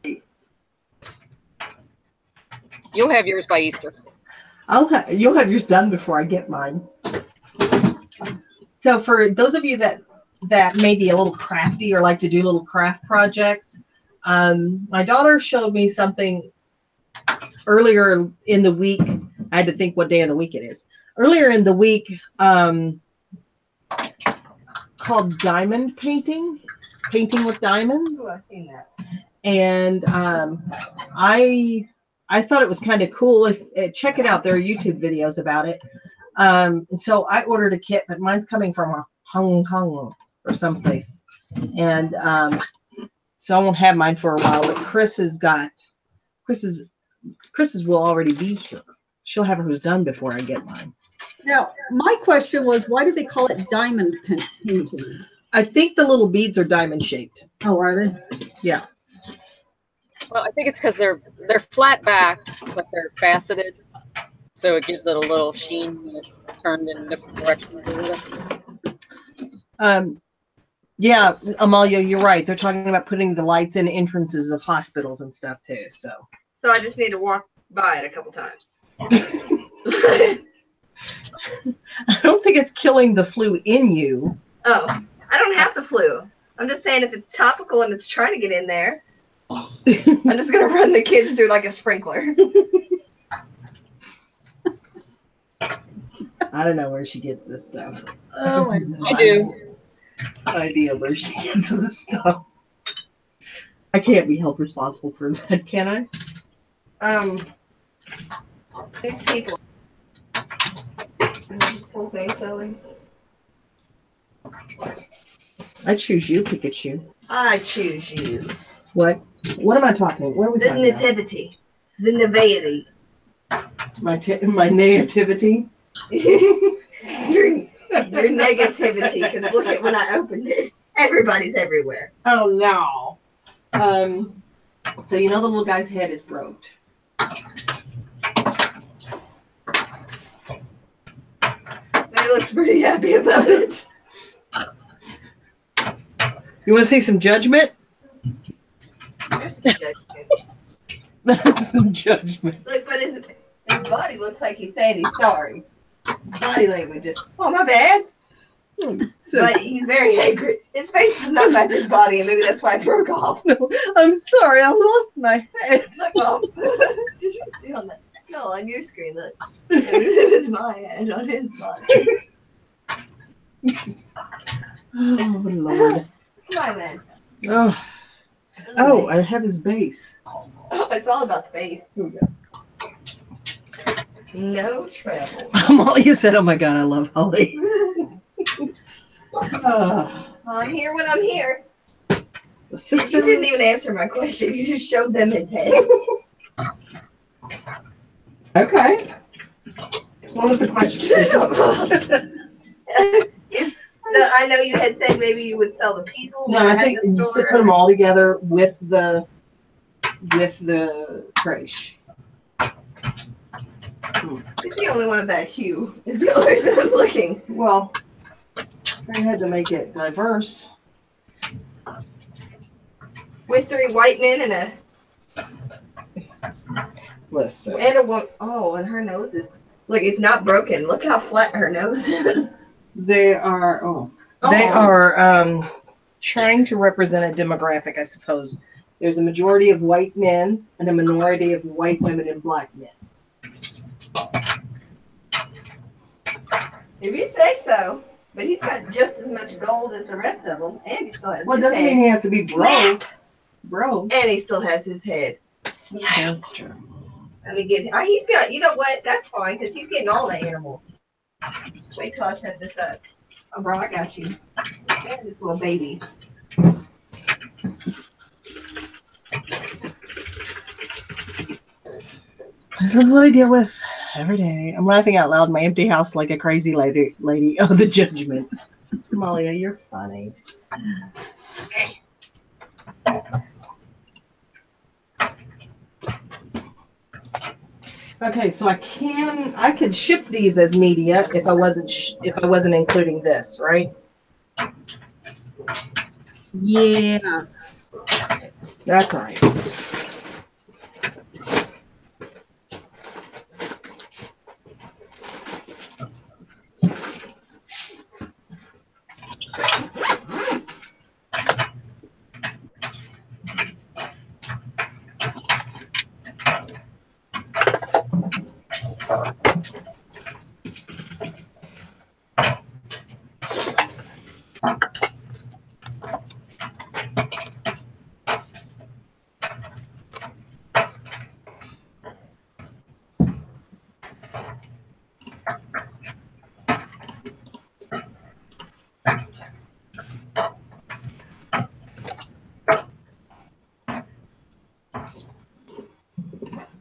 You'll have yours by Easter. You'll have yours done before I get mine. So for those of you that may be a little crafty or like to do little craft projects, my daughter showed me something earlier in the week. I had to think what day of the week it is. Earlier in the week, called diamond painting with diamonds. Oh, I've seen that. And I thought it was kind of cool. Check it out. There are YouTube videos about it. So I ordered a kit, but mine's coming from Hong Kong or someplace. And so I won't have mine for a while, but Chris's will already be here. She'll have hers done before I get mine. Now, my question was, why do they call it diamond painting? I think the little beads are diamond shaped. Oh, are they? Yeah. Well, I think it's because they're flat back, but they're faceted, so it gives it a little sheen when it's turned in different directions. Yeah, Amalia, you're right. They're talking about putting the lights in entrances of hospitals and stuff too. So I just need to walk by it a couple times. I don't think it's killing the flu in you. Oh, I don't have the flu. I'm just saying if it's topical and it's trying to get in there, I'm just going to run the kids through like a sprinkler. I don't know where she gets this stuff. Oh, my God. I do. Idea where she gets this stuff. I can't be held responsible for that, can I? These people. Full thing, Sally. I choose you, Pikachu. I choose you. What? What am I talking? What are we The talking about? nativity. The nativity. My nativity. your negativity, because look at when I opened it. Everybody's everywhere. Oh no. So you know the little guy's head is broke. He looks pretty happy about it. You want to see some judgment? There's some judgment. That's some judgment. Look, but his body looks like he's saying he's sorry. His body language is, oh, my bad. But he's very angry. His face does not match his body, and maybe that's why it broke off. I'm sorry, I lost my head. It's like, well, did you see on that? No, on your screen, look. It was my head on his body. Oh, Lord. Come on, man. Oh, I have his base. Oh, it's all about the face. Here we go. No trouble. Amalia said, oh my God, I love Holly. Well, I'm here when I'm here. The You sister. didn't even answer my question. You just showed them his head. Okay. What was the question? I know you had said maybe you would sell the people. No, I think you put them all together with the creche. He's the only one of that hue. Is the only reason I'm looking. Well, I had to make it diverse. With 3 white men and Listen. a woman. Oh, and her nose is look. It's not broken. Look how flat her nose is. They are they are trying to represent a demographic, I suppose. There's a majority of white men and a minority of white women and black men. If you say so. But he's got just as much gold as the rest of them, and he still has. Well, it his doesn't head. mean he has to be broke. Bro. And he still has his head. That's true. Let me get. He's got. You know what? That's fine because he's getting all the animals. Wait till I set this up. Oh, bro, I got you. And this little baby. This is what I deal with every day. I'm laughing out loud in my empty house like a crazy lady of the judgment. Malia, you're funny. Okay, so I could ship these as media if I wasn't including this, right? Yes. That's all right.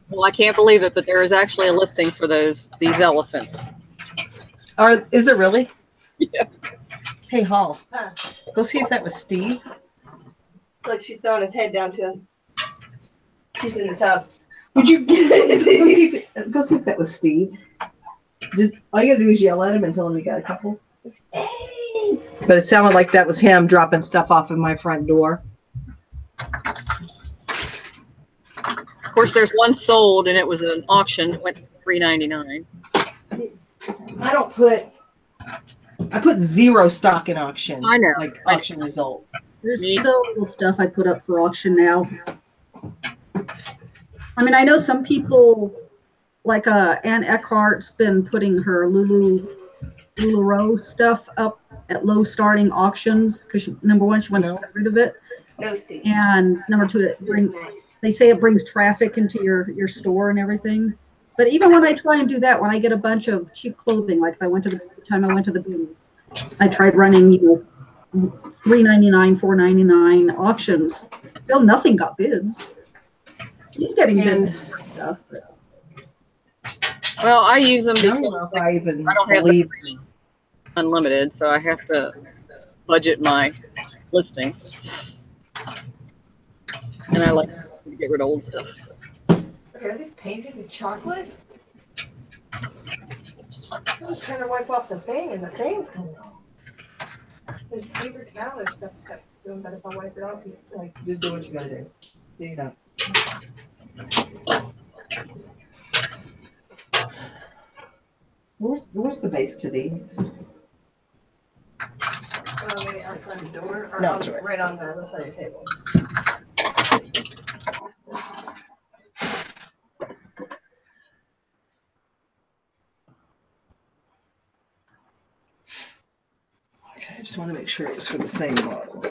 Well, I can't believe it, but there is actually a listing for these elephants. Is it really? Yeah. Hey, Hall. Huh. Go see if that was Steve. Look, she's throwing his head down to him. She's in the tub. Would you go see if that was Steve? Just all you gotta do is yell at him and tell him you got a couple. Hey. But it sounded like that was him dropping stuff off of my front door. Of course, there's one sold, and it was an auction. It went $3.99. I put zero stock in auction. I know. Like auction results. There's Me? so little stuff I put up for auction now. I mean, I know some people, like Ann Eckhart's been putting her LuLaRoe stuff up at low starting auctions because number one, she wants to get rid of it, No, Steve. and number two, they say it brings traffic into your store and everything. But even when I try and do that, when I get a bunch of cheap clothing, like if I went to the time I went to the booths, I tried running, $3.99, $4.99 auctions. Still, nothing got bids. He's getting bids for stuff. Well, I use them I don't because know if I even I don't have believe. the unlimited, so I have to budget my listings. And I like to get rid of old stuff. Okay, are these painted with chocolate? I was trying to wipe off the thing, and the thing's coming off. There's paper towel or stuff stuck to him, but if I wipe it off, he's like. Just do what you gotta do. Clean it up. Where's the base to these? Maybe outside the door, or No, it's right. right on the other side of the table. Okay, I just want to make sure it was for the same model.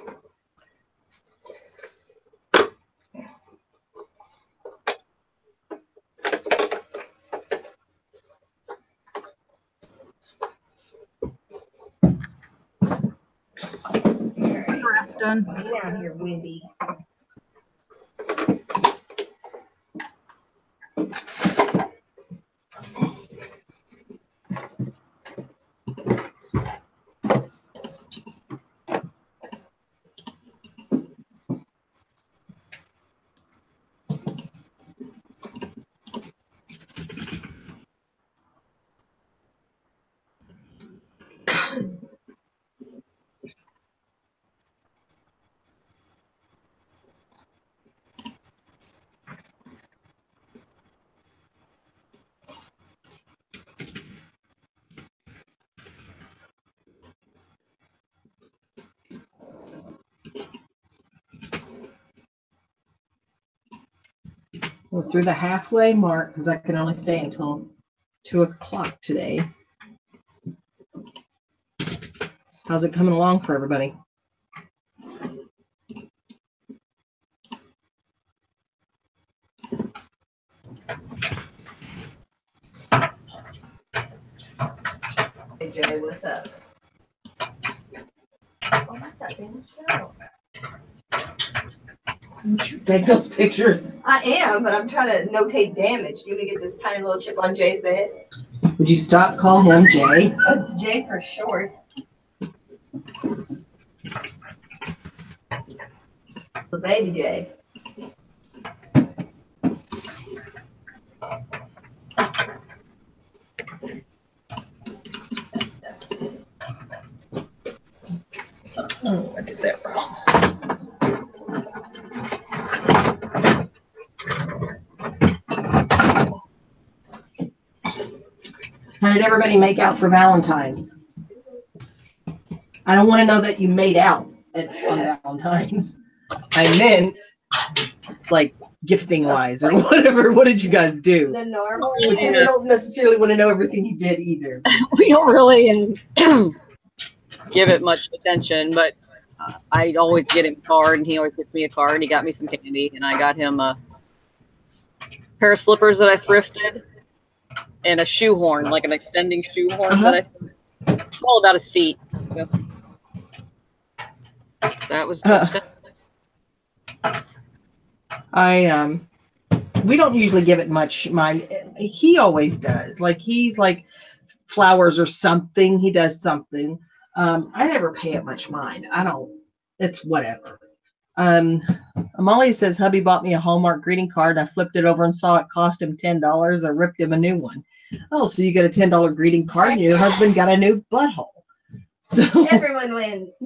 Draft done. Get down here, Wendy. We're through the halfway mark because I can only stay until 2 o'clock today. How's it coming along for everybody? Hey Jay, what's up? Oh, that's that damn show. Would you take those pictures? I am, but I'm trying to notate damage. Do you want to get this tiny little chip on Jay's bed? Would you stop calling him Jay? That's Jay for short. The baby Jay. Oh, I did that wrong. How did everybody make out for Valentine's? I don't want to know that you made out on Valentine's. I meant like gifting wise or whatever. What did you guys do? The normal. I don't necessarily want to know everything you did either. We don't really give it much attention, but I always get him a card, and he always gets me a card. He got me some candy, and I got him a pair of slippers that I thrifted, and a shoehorn, like an extending shoehorn. It's all about his feet. So that was. We don't usually give it much mind. He always does. Like he's like flowers or something. He does something. I never pay it much mind. I don't. It's whatever. Amalia says hubby bought me a Hallmark greeting card. I flipped it over and saw it cost him $10. I ripped him a new one. Oh, so you get a $10 greeting card and your husband got a new butthole. So everyone wins.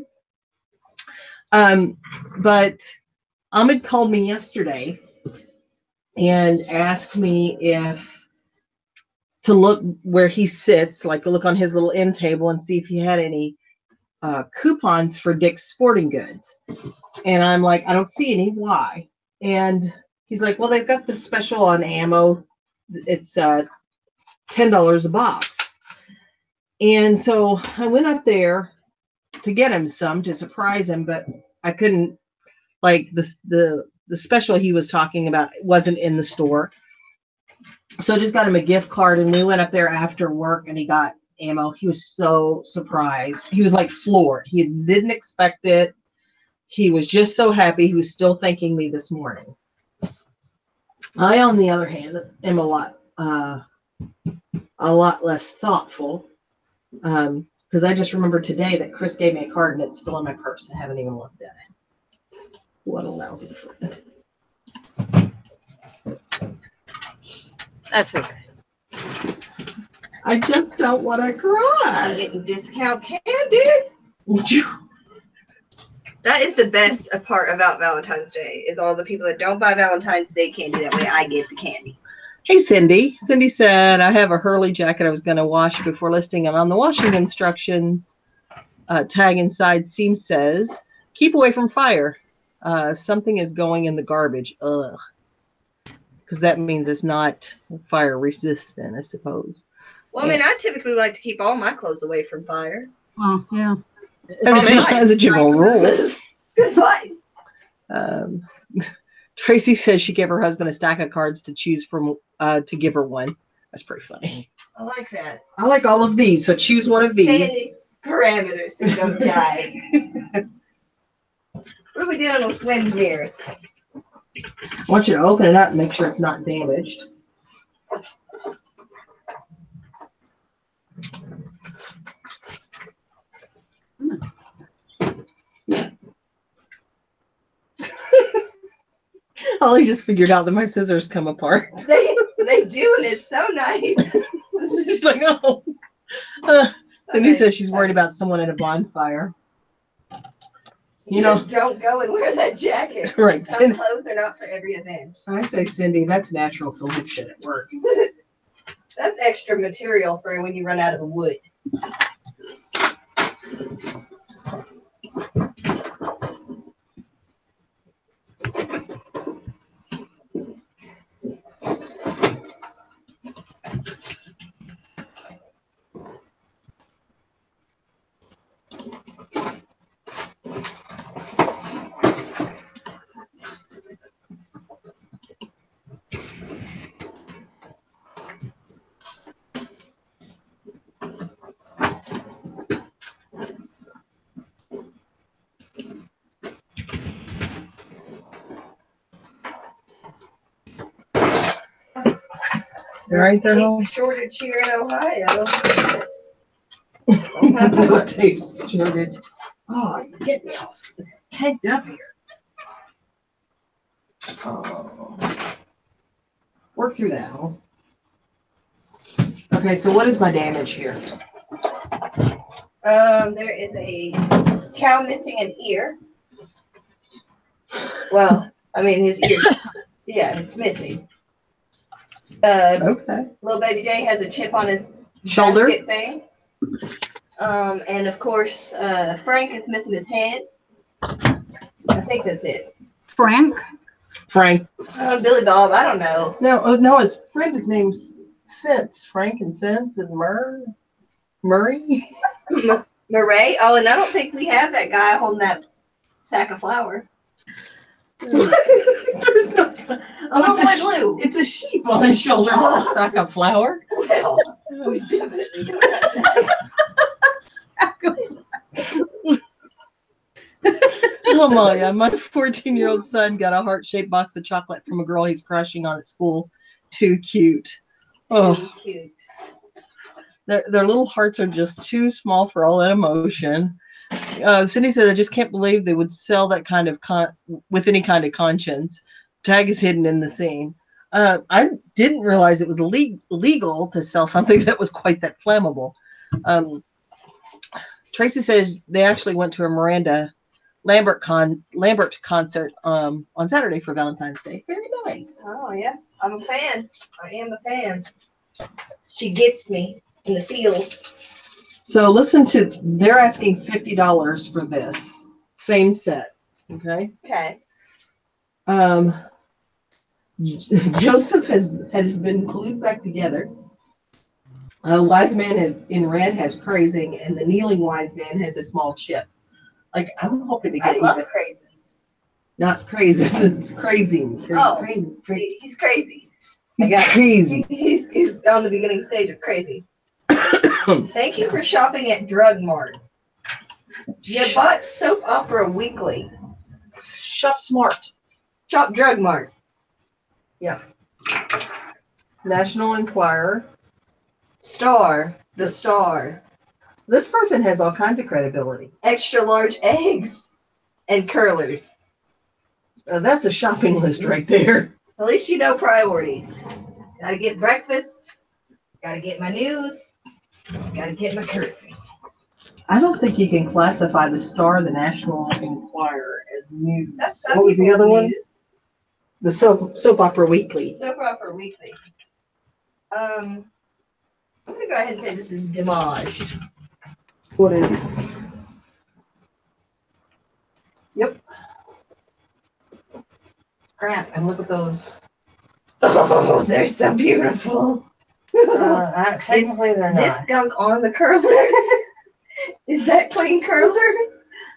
But Ahmed called me yesterday and asked me if to look where he sits, like look on his little end table and see if he had any coupons for Dick's Sporting Goods. And I'm like, I don't see any. Why? And he's like, well, they've got the special on ammo. It's $10 a box. And so I went up there to get him some to surprise him, but I couldn't. Like the special he was talking about wasn't in the store. So I just got him a gift card, and we went up there after work and he got ammo. He was so surprised. He was like floored. He didn't expect it. He was just so happy. He was still thanking me this morning. I, on the other hand, am a lot less thoughtful. Because I just remembered today that Chris gave me a card and it's still in my purse. I haven't even looked at it. What a lousy friend. That's okay. I just don't want to cry. I'm getting discount candy. Would you? That is the best part about Valentine's Day, is all the people that don't buy Valentine's Day candy. That way I get the candy. Hey, Cindy. Cindy said, I have a Hurley jacket I was going to wash before listing it. On the washing instructions, tag inside seam says, keep away from fire. Something is going in the garbage. Ugh. Because that means it's not fire resistant, I suppose. Well, I mean, I typically like to keep all my clothes away from fire. Oh, yeah. As a general rule. It's good advice. Tracy says she gave her husband a stack of cards to choose from to give her one. That's pretty funny. I like that. I like all of these, so choose one of Stay these. in these parameters so you don't die. What are we doing with wind mirrors? I want you to open it up and make sure it's not damaged. Holly just figured out that my scissors come apart. They do, and it's so nice. She's like, oh. Cindy says she's worried about someone at a bonfire. You know, don't go and wear that jacket. Right. Some clothes are not for every event. I say, Cindy, that's natural selection at work. That's extra material for when you run out of the wood. You're right there, Holly. Shortage here in Ohio. No tape shortage. Oh, you get me all pegged up here. Oh. Work through that, huh? Okay, so what is my damage here? There is a cow missing an ear. Well, I mean his ear. Yeah, it's missing. Okay. Little baby Jay has a chip on his Shoulder. basket thing. And of course, Frank is missing his head. I think that's it. Frank. Frank. Billy Bob, I don't know. No, his friend, his name's Sense. Frank and Sense and Murray. Murray. Oh, and I don't think we have that guy holding that sack of flour. There's no. Blue. It's a sheep on his shoulder, not a sack of flour. Well, we definitely don't have that. Oh my 14-year-old son got a heart-shaped box of chocolate from a girl he's crushing on at school. Too cute. Oh, Cute. their little hearts are just too small for all that emotion. Cindy said, I just can't believe they would sell that kind of with any kind of conscience. Tag is hidden in the scene. I didn't realize it was legal to sell something that was quite that flammable. Tracy says they actually went to a Miranda Lambert concert on Saturday for Valentine's Day. Very nice. Oh, yeah. I'm a fan. I am a fan. She gets me in the feels. So listen to, they're asking $50 for this same set. Okay. Okay. Joseph has been glued back together. Wise man in red has crazing, and the kneeling wise man has a small chip. Like, I'm hoping to I get love even. crazies. Not crazy. It's crazy. Oh, Crazy. He's crazy. He's crazy. He's on the beginning stage of crazy. Thank you for shopping at Drug Mart. You bought Soap Opera Weekly. Shop smart. Shop Drug Mart. Yeah. National Enquirer. Star. The Star. This person has all kinds of credibility. Extra large eggs and curlers. That's a shopping list right there. At least you know priorities. Gotta get breakfast. Gotta get my news. Gotta get my curlers. I don't think you can classify the Star, the National Enquirer, as news. That's What was the other one? news. The Soap Opera Weekly. Soap Opera Weekly. I'm gonna go ahead and say this is Dimaged. What is? Yep. Crap, and look at those. Oh, they're so beautiful. Technically, they're This not. gunk on the curlers. Is that clean curler?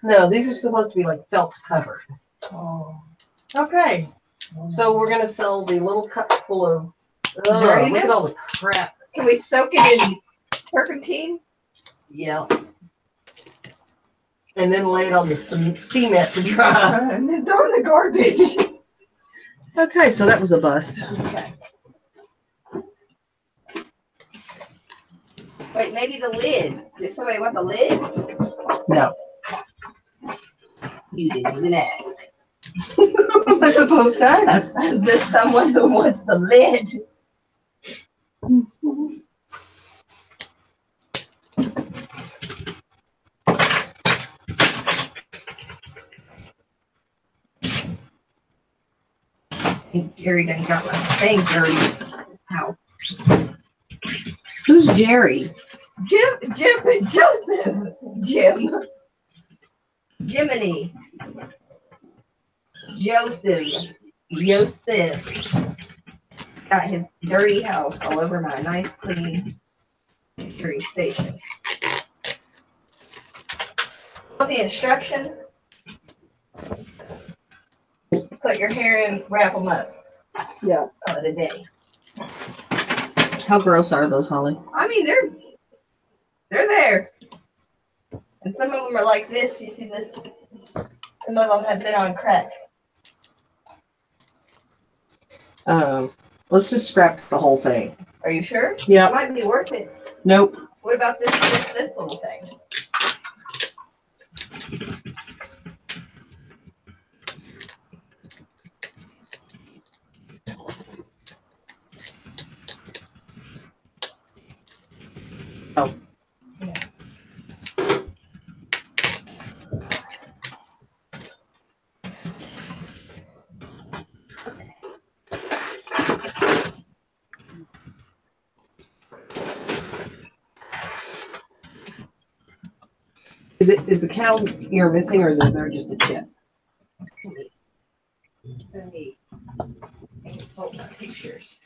No, these are supposed to be like felt covered. Oh. Okay. So we're going to sell the little cup full of. Look Dirtiness? at all the crap. Can we soak it in turpentine? Yeah. And then lay it on the cement to dry. And then throw in the garbage. Okay, so that was a bust. Okay. Wait, maybe the lid. Did somebody want the lid? No. You didn't even ask. Am I supposed to ask? There's someone who wants the lid. Jerry done got my thing dirty in his house. Who's Jerry? Jim and Joseph. Jim. Jiminy. Joseph. Got his dirty house all over my nice, clean picturing station. Want the instructions? Put your hair in, wrap them up. Yeah. Call it a day. How gross are those, Holly? I mean, they're there. And some of them are like this. You see this? Some of them have been on crack. Let's just scrap the whole thing. Are you sure? Yeah. It might be worth it. Nope. What about this little thing? Oh. Is the cow's ear missing, or is there just a tip? Let me insult my pictures.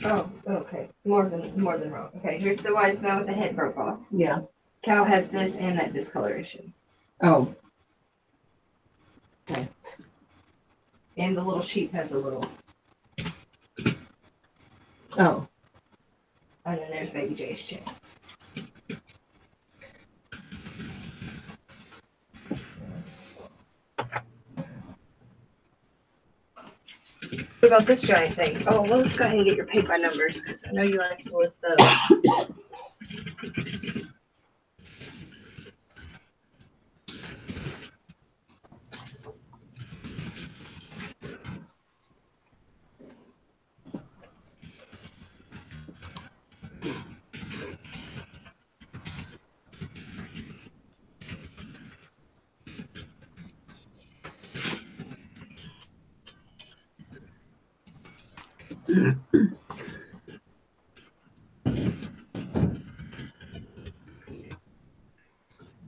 Oh, okay. More than wrong. Okay, here's the wise man with the head broke off. Yeah. Cow has this and that discoloration. Oh. And the little sheep has a little. Oh. And then there's Baby Jay's chin. What about this giant thing? Oh, well, let's go ahead and get your paid by numbers because I know you like to list those.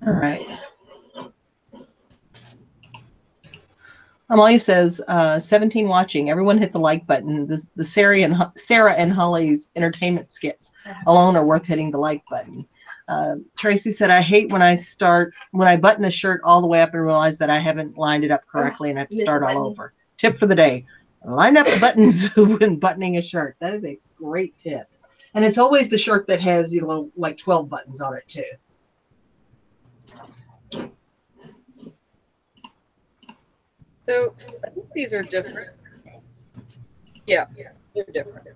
All right. Amalia says, 17 watching. Everyone hit the like button. The Sarah and Holly's entertainment skits alone are worth hitting the like button. Tracy said, I hate when I button a shirt all the way up and realize that I haven't lined it up correctly and I have to start all over. Tip for the day. Line up the buttons when buttoning a shirt. That is a great tip. And it's always the shirt that has, like 12 buttons on it too. So I think these are different. Yeah, they're different.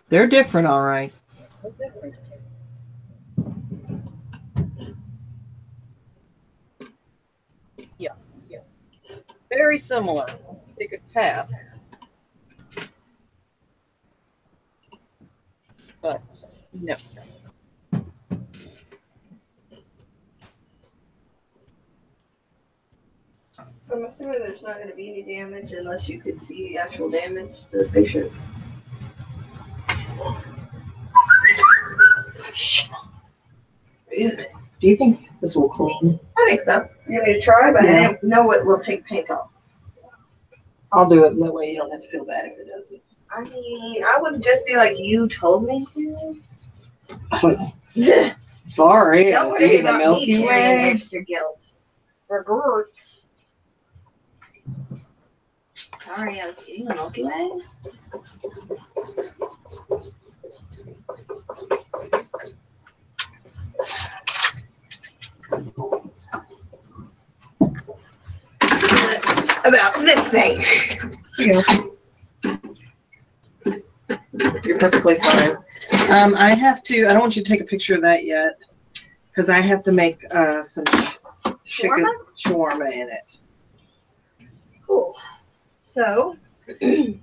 They're different, all right. They're different. Yeah. Very similar. They could pass. But no. I'm assuming there's not going to be any damage unless you could see actual damage to this picture. Do you think this will clean? I think so. You need to try, but I don't know it will take paint off. I'll do it, and that way you don't have to feel bad if it doesn't. I mean, I would just be like, you told me to. I was sorry. I Don't was worry eating the about me Milky carrying Way. extra guilt. Regrets. Sorry, I was eating the Milky Way. About this thing. Yeah. You're perfectly fine. I don't want you to take a picture of that yet, because I have to make some chicken shawarma in it. Cool. So, I'm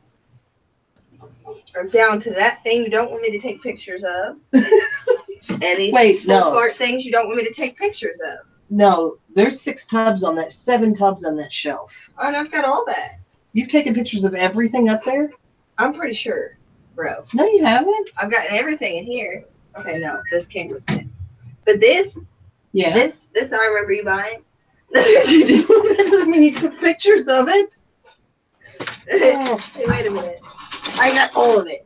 down to that thing you don't want me to take pictures of. And these art things you don't want me to take pictures of. No, there's 7 tubs on that shelf. Oh, and I've got all that. You've taken pictures of everything up there? I'm pretty sure, bro. No, you haven't. I've got everything in here. Okay, no, this camera's in. But this, this I remember you buying. That doesn't mean you took pictures of it. Hey, wait a minute. I got all of it.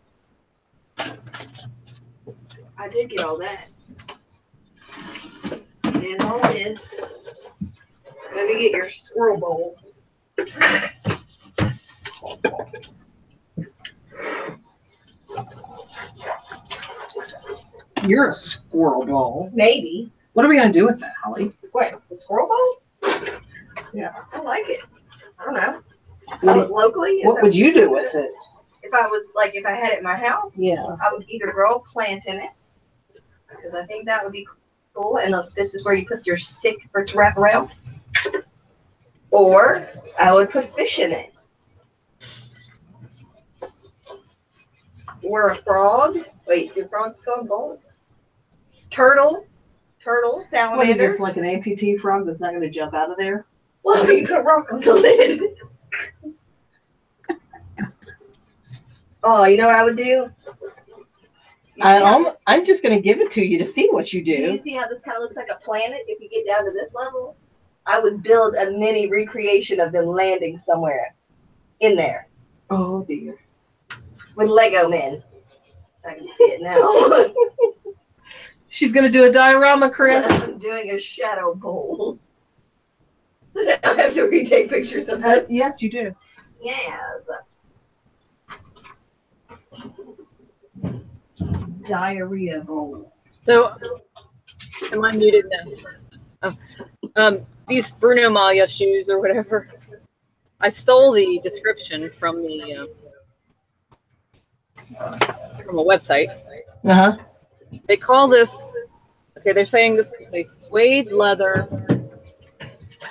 I did get all that. And all this. Let me get your squirrel bowl. You're a squirrel bowl. Maybe. What are we going to do with that, Holly? What? The squirrel bowl? I like it. I don't know. Locally, What would you do with it? if I was like, if I had it in my house, Yeah. I would either grow a plant in it, because I think that would be cool. And this is where you put your stick for it to wrap around. Or I would put fish in it. Or a frog. Wait, do frogs go in bowls? Turtle, What is salamander. this, like an amputee frog that's not going to jump out of there? Well, you put a rock on the lid. Oh, you know what I would do? I'm just going to give it to you to see what you Do you do. see how this kind of looks like a planet? If you get down to this level, I would build a mini recreation of them landing somewhere in there Oh, dear. with Lego men. I can see it now. She's going to do a diorama, Chris. I'm doing a shadow bowl. So now I have to retake pictures of that. Yes, you do. Yes. Diarrhea bowl. So, am I muted now? These Bruno Maglia shoes or whatever. I stole the description from a website. Uh-huh. They call this. Okay, they're saying this is a suede leather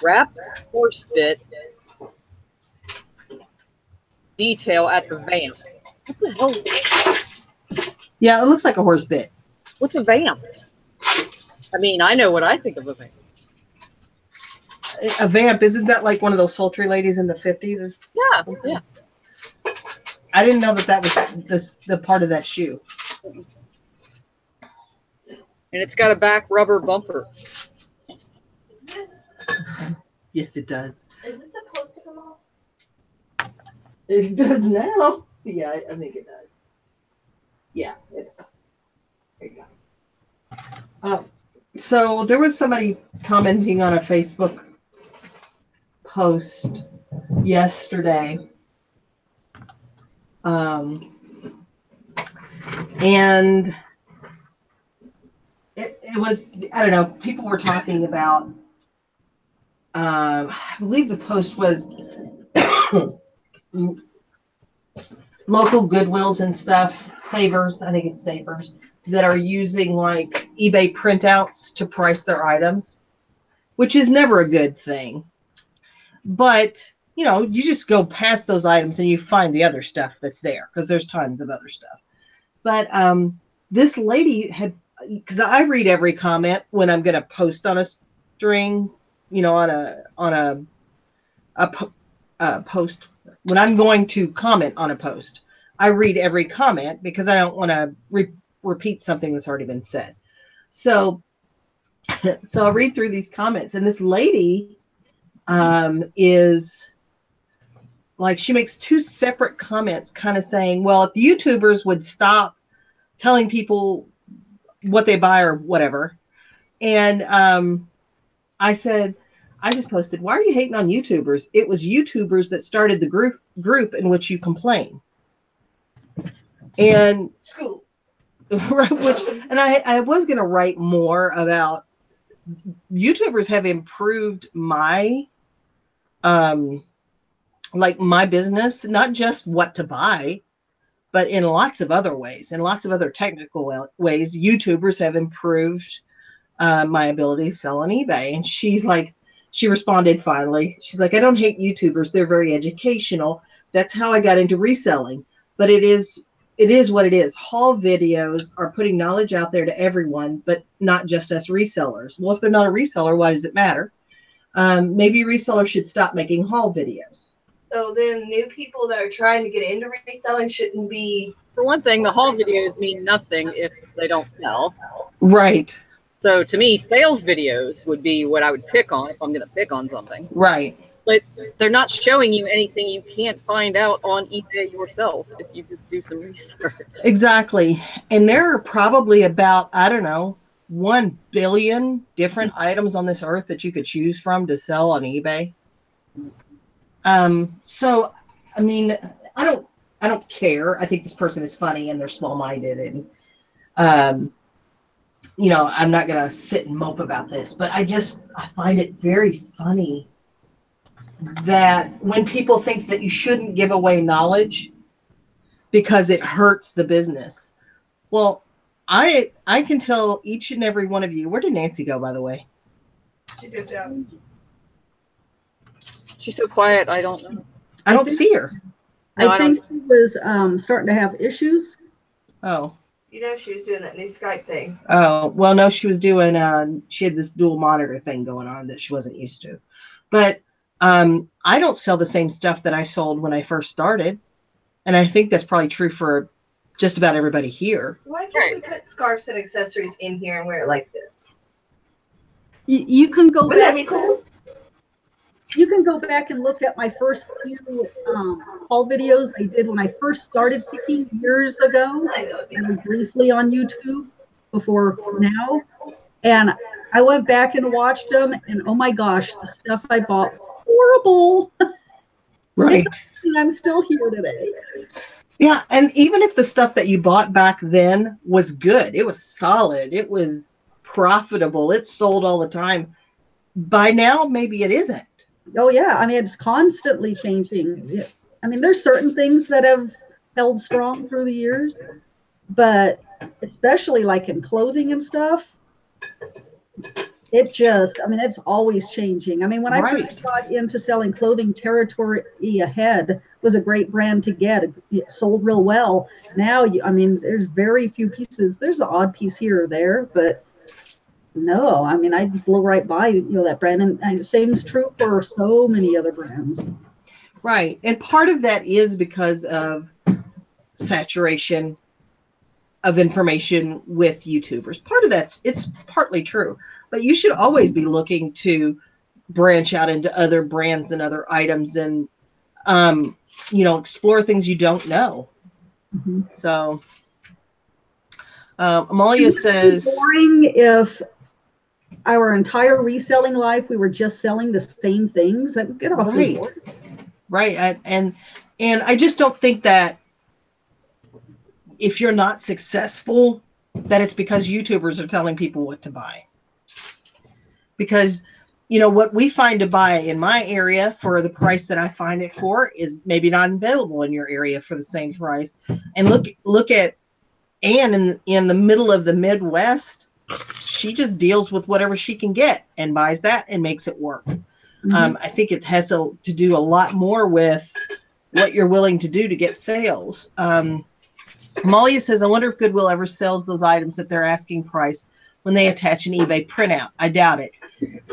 wrapped horse bit detail at the vamp. What the hell? Yeah, it looks like a horse bit. What's a vamp? I mean, I know what I think of a vamp. A vamp, isn't that like one of those sultry ladies in the 50s? Yeah, yeah. I didn't know that was the part of that shoe. And it's got a back rubber bumper. Yes, it does. Is this supposed to come off? It does now. Yeah, I think it does. Yeah, it does. There you go. So there was somebody commenting on a Facebook post yesterday. And it was, I don't know, people were talking about, I believe the post was local Goodwills and stuff, Savers, I think it's Savers, that are using like eBay printouts to price their items, which is never a good thing. But, you know, you just go past those items and you find the other stuff that's there because there's tons of other stuff. But this lady had, because I read every comment when I'm going to post on a string, you know, on a post. When I'm going to comment on a post, I read every comment because I don't want to repeat something that's already been said. So I read through these comments, and this lady is like, she makes two separate comments kind of saying, well, if the YouTubers would stop telling people what they buy or whatever. And I said, I just posted, why are you hating on YouTubers? It was YouTubers that started the group in which you complain. And School. I was going to write more about YouTubers have improved my like my business, not just what to buy, but in lots of other ways, in lots of other technical ways. YouTubers have improved my ability to sell on eBay. And she responded finally. She's like, I don't hate YouTubers. They're very educational. That's how I got into reselling. But it is what it is. Haul videos are putting knowledge out there to everyone, but not just us resellers. Well, if they're not a reseller, why does it matter? Maybe resellers should stop making haul videos. So then new people that are trying to get into reselling shouldn't be. For one thing, the haul videos mean nothing if they don't sell. Right. So to me, sales videos would be what I would pick on if I'm going to pick on something. Right. But they're not showing you anything you can't find out on eBay yourself if you just do some research. Exactly. And there are probably about, I don't know, 1 billion different items on this earth that you could choose from to sell on eBay. So, I mean, I don't care. I think this person is funny and they're small-minded, and you know, I'm not going to sit and mope about this, but I find it very funny that when people think that you shouldn't give away knowledge because it hurts the business. Well, I can tell each and every one of you. Where did Nancy go, by the way? She dipped out. She's so quiet. I don't know. I don't see her. No, I think she was starting to have issues. Oh. You know, she was doing that new Skype thing. Oh, well, no, she was doing, she had this dual monitor thing going on that she wasn't used to. But I don't sell the same stuff that I sold when I first started. And I think that's probably true for just about everybody here. Why can't we put scarves and accessories in here and wear it like this? You can go Wouldn't that back. be cool? You can go back and look at my first few haul videos I did when I first started picking years ago. I know it'd be I was nice. briefly on YouTube before now. And I went back and watched them, and oh my gosh, the stuff I bought, horrible. Right. And I'm still here today. Yeah. And even if the stuff that you bought back then was good, it was solid, it was profitable, it sold all the time. By now, maybe it isn't. Oh yeah, I mean, it's constantly changing. I mean, there's certain things that have held strong through the years, but especially like in clothing and stuff, it just, I mean, it's always changing. I mean, when I Right. first got into selling clothing, Territory Ahead was a great brand to get. It sold real well. Now, I mean, there's very few pieces. There's an odd piece here or there, but no, I mean, I blow right by, that brand. And the same is true for so many other brands. Right. And part of that is because of saturation of information with YouTubers. Part of that's, it's partly true, but you should always be looking to branch out into other brands and other items and, explore things you don't know. Mm-hmm. So, Amalia says, Boring if our entire reselling life we were just selling the same things. That would get awfully Right. boring. right. And I just don't think that if you're not successful, that it's because YouTubers are telling people what to buy. Because, what we find to buy in my area for the price that I find it for is maybe not available in your area for the same price. And look at Anne in the middle of the Midwest. She just deals with whatever she can get and buys that and makes it work. Mm-hmm. I think it has to do a lot more with what you're willing to do to get sales. Amalia says, I wonder if Goodwill ever sells those items at their asking price when they attach an eBay printout. I doubt it.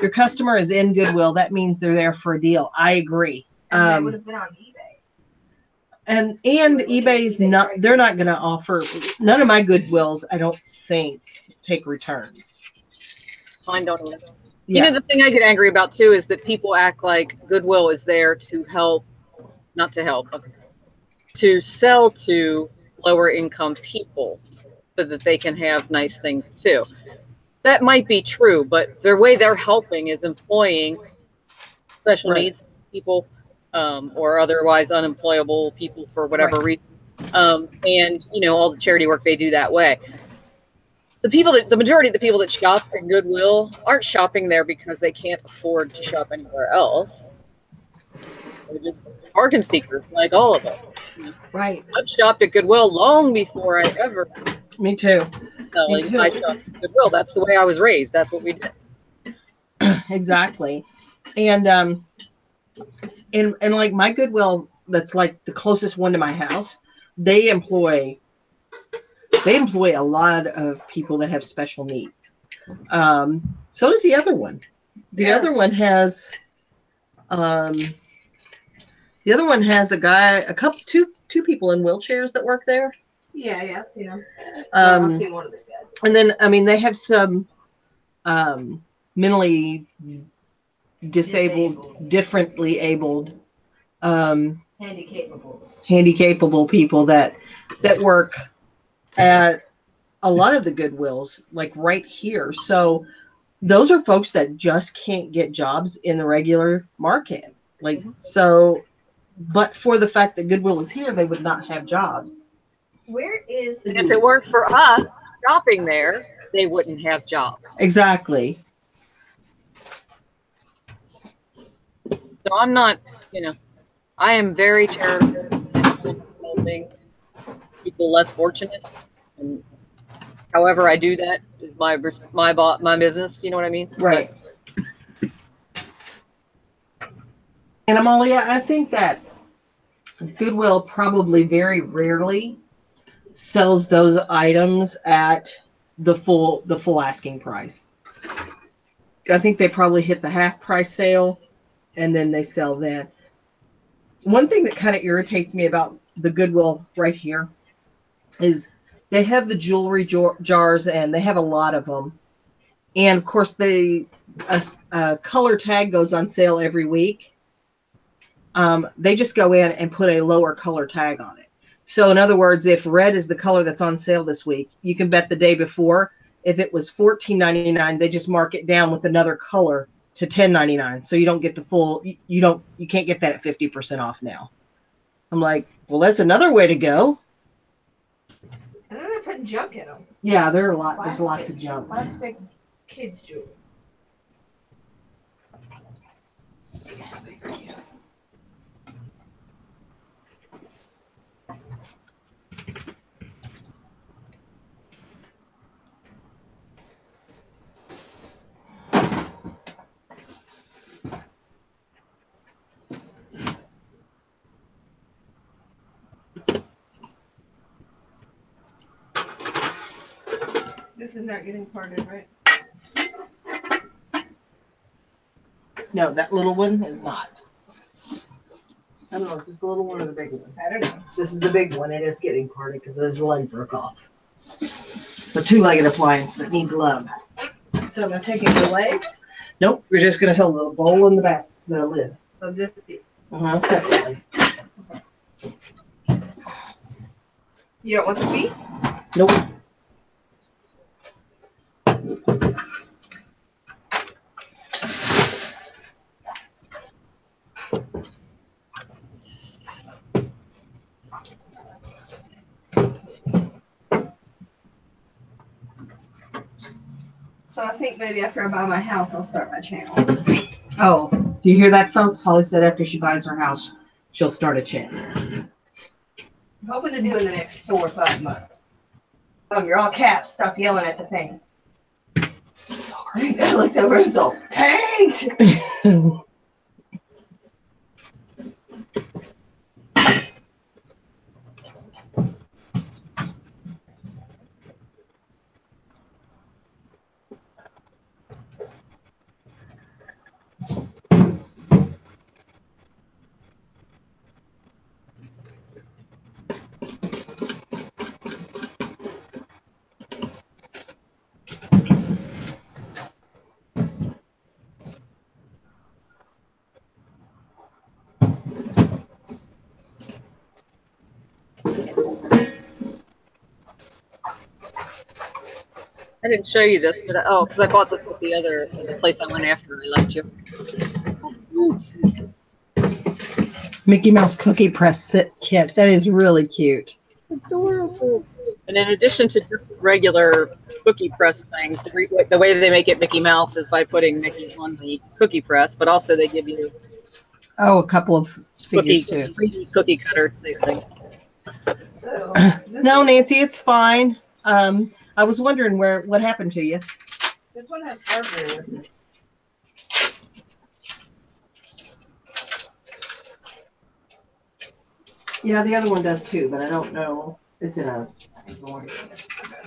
Your customer is in Goodwill. That means they're there for a deal. I agree. And that would have been on eBay. And eBay's not, they're not going to offer, none of my Goodwills, I don't think, take returns. Mine don't either. Yeah. The thing I get angry about too is that people act like Goodwill is there to help, not to help, but to sell to lower income people so that they can have nice things too. That might be true, but their way they're helping is employing special Right. needs people or otherwise unemployable people for whatever reason. And all the charity work they do that way. The majority of the people that shop at Goodwill aren't shopping there because they can't afford to shop anywhere else. They're just bargain seekers like all of us. Right. I've shopped at Goodwill long before I ever Me too. selling. Me too. I shopped at Goodwill. That's the way I was raised. That's what we did. Exactly. And like my Goodwill, that's like the closest one to my house, they employ a lot of people that have special needs. So does the other one. The other one has two people in wheelchairs that work there. Yeah, I've seen them. I've seen one of the guys. And then, they have some mentally disabled, differently abled, handicapable people that work at a lot of the Goodwills, like right here. So those are folks that just can't get jobs in the regular market. But for the fact that Goodwill is here, they would not have jobs. Where is the And if it weren't for us shopping there, they wouldn't have jobs. Exactly. So I'm not, I am very charitable and helping people less fortunate. And however I do that is my business. You know what I mean? Right. And Amalia, I think that Goodwill probably very rarely sells those items at the full asking price. I think they probably hit the half price sale and then they sell that. One thing that kind of irritates me about the Goodwill right here is they have the jewelry jars and they have a lot of them. And of course, a color tag goes on sale every week. They just go in and put a lower color tag on it. So in other words, if red is the color that's on sale this week, you can bet the day before, if it was $14.99, they just mark it down with another color to $10.99. So you don't get the full, you can't get that at 50% off now. I'm like, well, that's another way to go. And then they're putting junk in them. Yeah, there's lots of junk. Plastic kids jewelry. This is not getting parted, right? No, that little one is not. I don't know, is this the little one or the big one? I don't know. This is the big one. It is getting parted because the leg broke off. It's a two-legged appliance that needs love. So I'm gonna take it the legs. Nope, we're just going to sell the bowl and the lid. So just these. Separately. You don't want the feet? Nope. So I think maybe after I buy my house, I'll start my channel. Oh, do you hear that, folks? Holly said after she buys her house, she'll start a channel. I'm hoping to do in the next 4 or 5 months. Oh, you're all caps. Stop yelling at the thing. Sorry. I looked over and saw paint. I didn't show you this, but because I bought this at the place I went after I left you. Mickey Mouse Cookie Press kit. That is really cute. Adorable. And in addition to just regular cookie press things, the way they make it Mickey Mouse is by putting Mickey on the cookie press, but also they give you a couple of figures too. Cookie cutter thing. So No, Nancy, it's fine. I was wondering what happened to you. this one has hardware with it. Yeah, the other one does too, but I don't know. It's in a.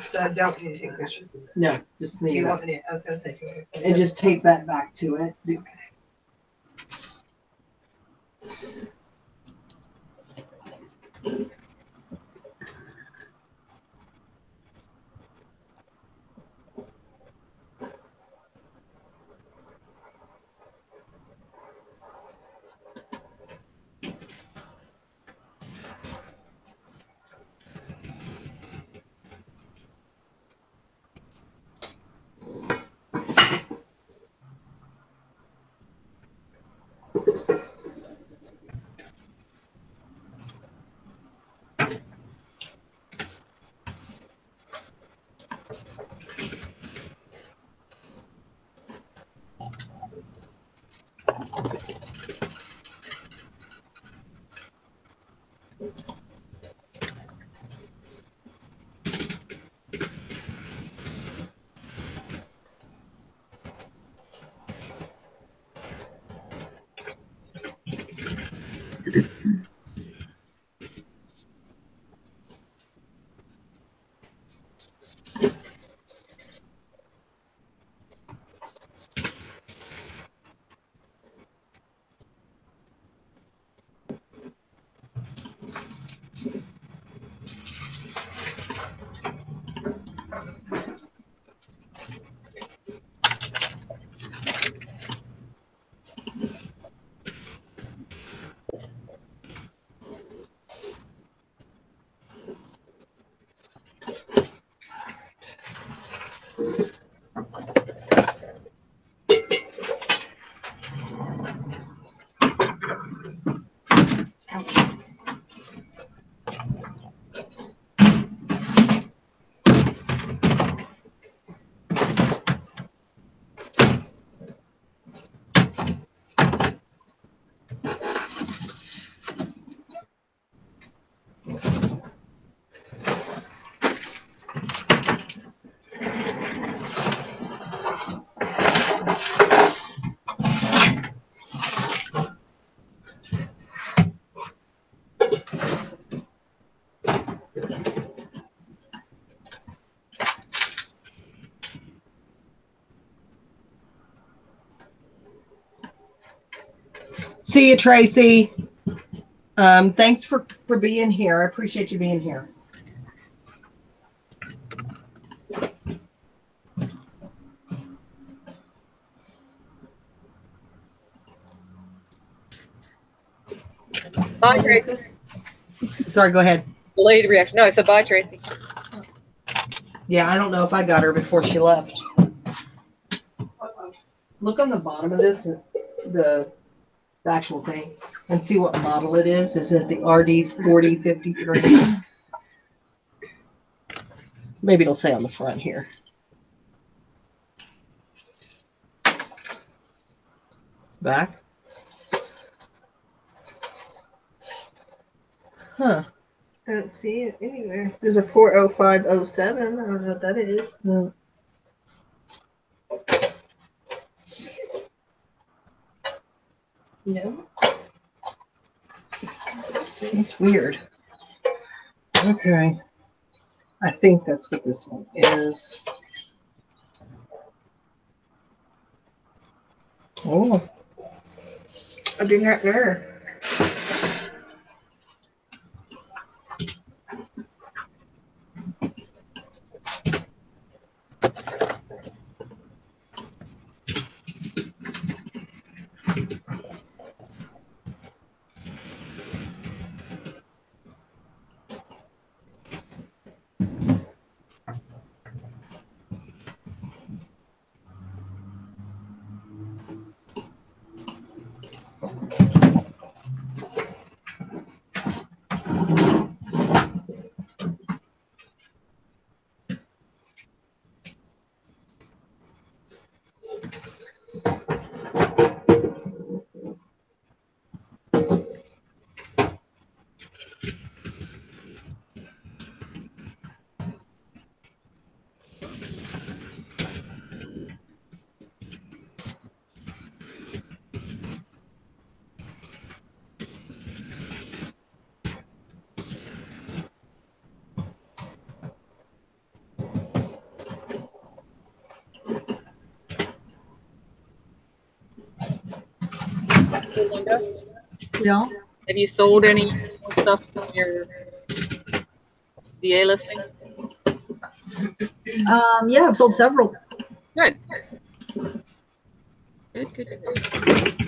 So I don't need to take pictures of it. No, just Do leave you it. want me to, I was gonna say. And just tape that back to it. See you, Tracy. Thanks for being here. I appreciate you being here. Bye, Tracy. Sorry, go ahead. Delayed reaction. No, I said bye, Tracy. Yeah, I don't know if I got her before she left. Look on the bottom of this, the actual thing, and see what model it is. Is it the RD4053? Maybe it'll say on the front here. Back. Huh. I don't see it anywhere. There's a 40507. I don't know what that is. No. No. It's weird. Okay. I think that's what this one is. Oh. I do not know. Hey, Linda, Yeah. have you sold any stuff from your VA listings? Yeah, I've sold several. Good. Good.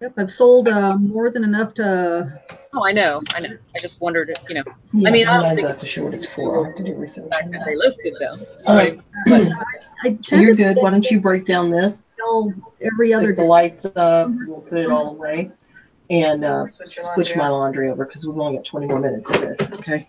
Yep, I've sold more than enough to. Oh, I know. I just wondered if, you know, Yeah, I mean, I don't mine's think up to show what it's for. I have to do research the fact on that that. they listed them. All right. I tend You're to good. Why don't you break down this? sell every other Stick the day. lights up. We'll put it all away. And Switch your switch laundry my out. laundry over because we've only got 20 more minutes of this. Okay.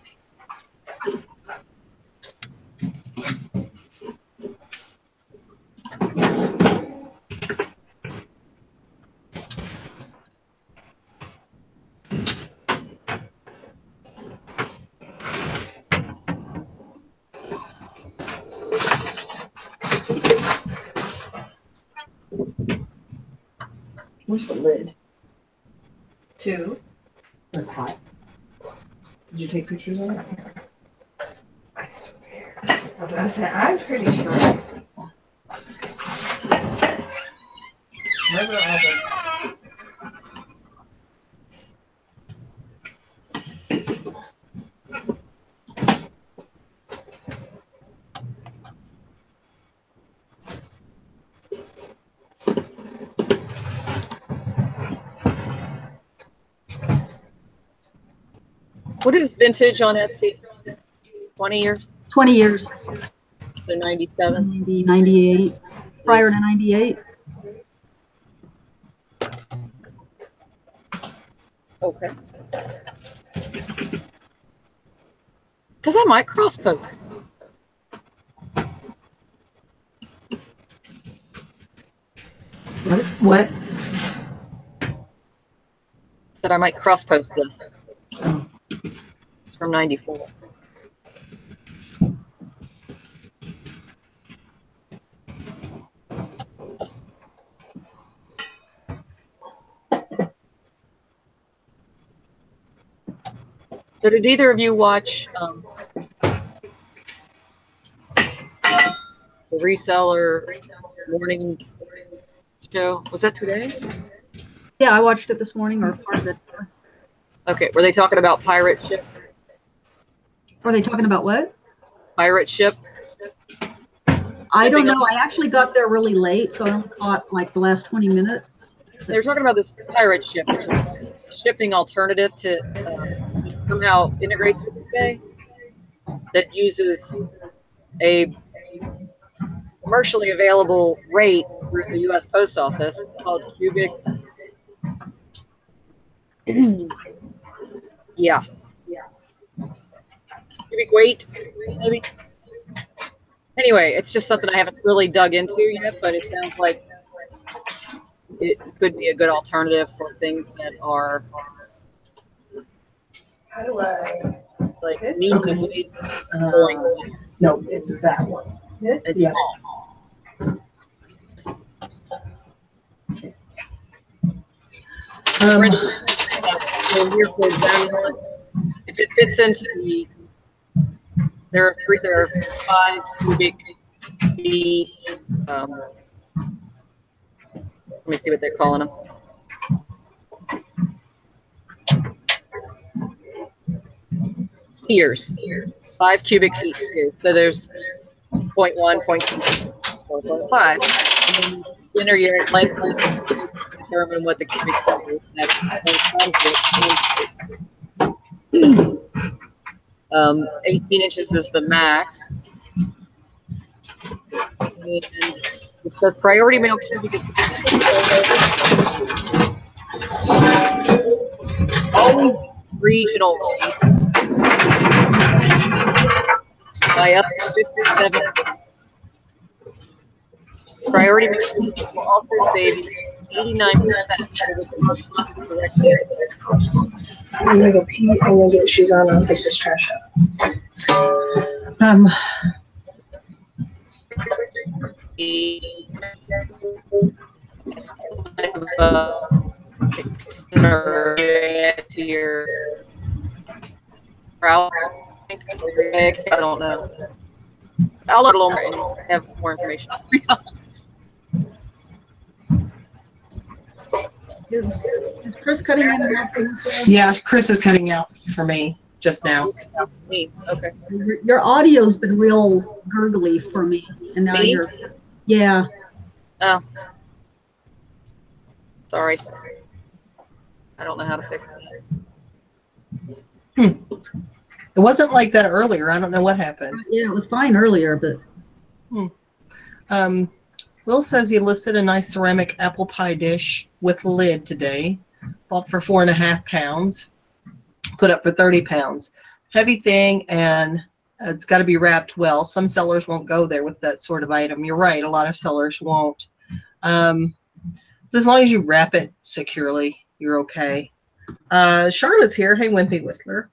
Where's the lid? 2. That's hot. Did you take pictures of it? I swear. I was gonna say, I'm pretty sure. Where's the other? What is vintage on Etsy? 20 years? 20 years. So 97. Maybe 98. Prior to 98. Okay. Because I might cross post. What? Said I might cross post this. Oh. It's from 94. So did either of you watch the reseller morning show? Was that today? Yeah, I watched it this morning, or part of it. Okay, were they talking about pirate ship? Were they talking about what? Pirate ship? I don't know. I actually got there really late, so I only caught like the last 20 minutes. They were talking about this pirate ship, which is a shipping alternative to somehow integrates with eBay that uses a commercially available rate through the U.S. Post Office called cubic. Yeah. Cubic weight, maybe. Anyway, it's just something I haven't really dug into yet, but it sounds like it could be a good alternative for things that are How do I? like This? medium Okay. weight going. No, it's that one. This? It's Yeah. small. So here, for example, if it fits into the, there are 5 cubic feet. Let me see what they're calling them. Tiers. 5 cubic feet tiers. So there's 0.1, 0.2, 4.5. And then you enter your length to determine what the cubic feet is. That's 18 inches is the max. And it says priority mail cubic is always regional rate by up to 57. Priority mail cubic will also save 89% directly. I'm gonna go pee. I'm gonna get shoes on. I'll take this trash out. To your brow. I don't know. I'll let a little more and have more information. Is Chris cutting in and out for you? Yeah, Chris is cutting out for me just now. Me. Okay. Your audio's been real gurgly for me, and now Me? you're. Yeah. Oh. Sorry. I don't know how to fix that. It wasn't like that earlier. I don't know what happened. Yeah, it was fine earlier, but. Will says he listed a nice ceramic apple pie dish with lid today. Bought for 4.5 pounds. Put up for 30 pounds. Heavy thing, and it's got to be wrapped well. Some sellers won't go there with that sort of item. You're right. A lot of sellers won't. But as long as you wrap it securely, you're okay. Charlotte's here. Hey, Wimpy Whistler.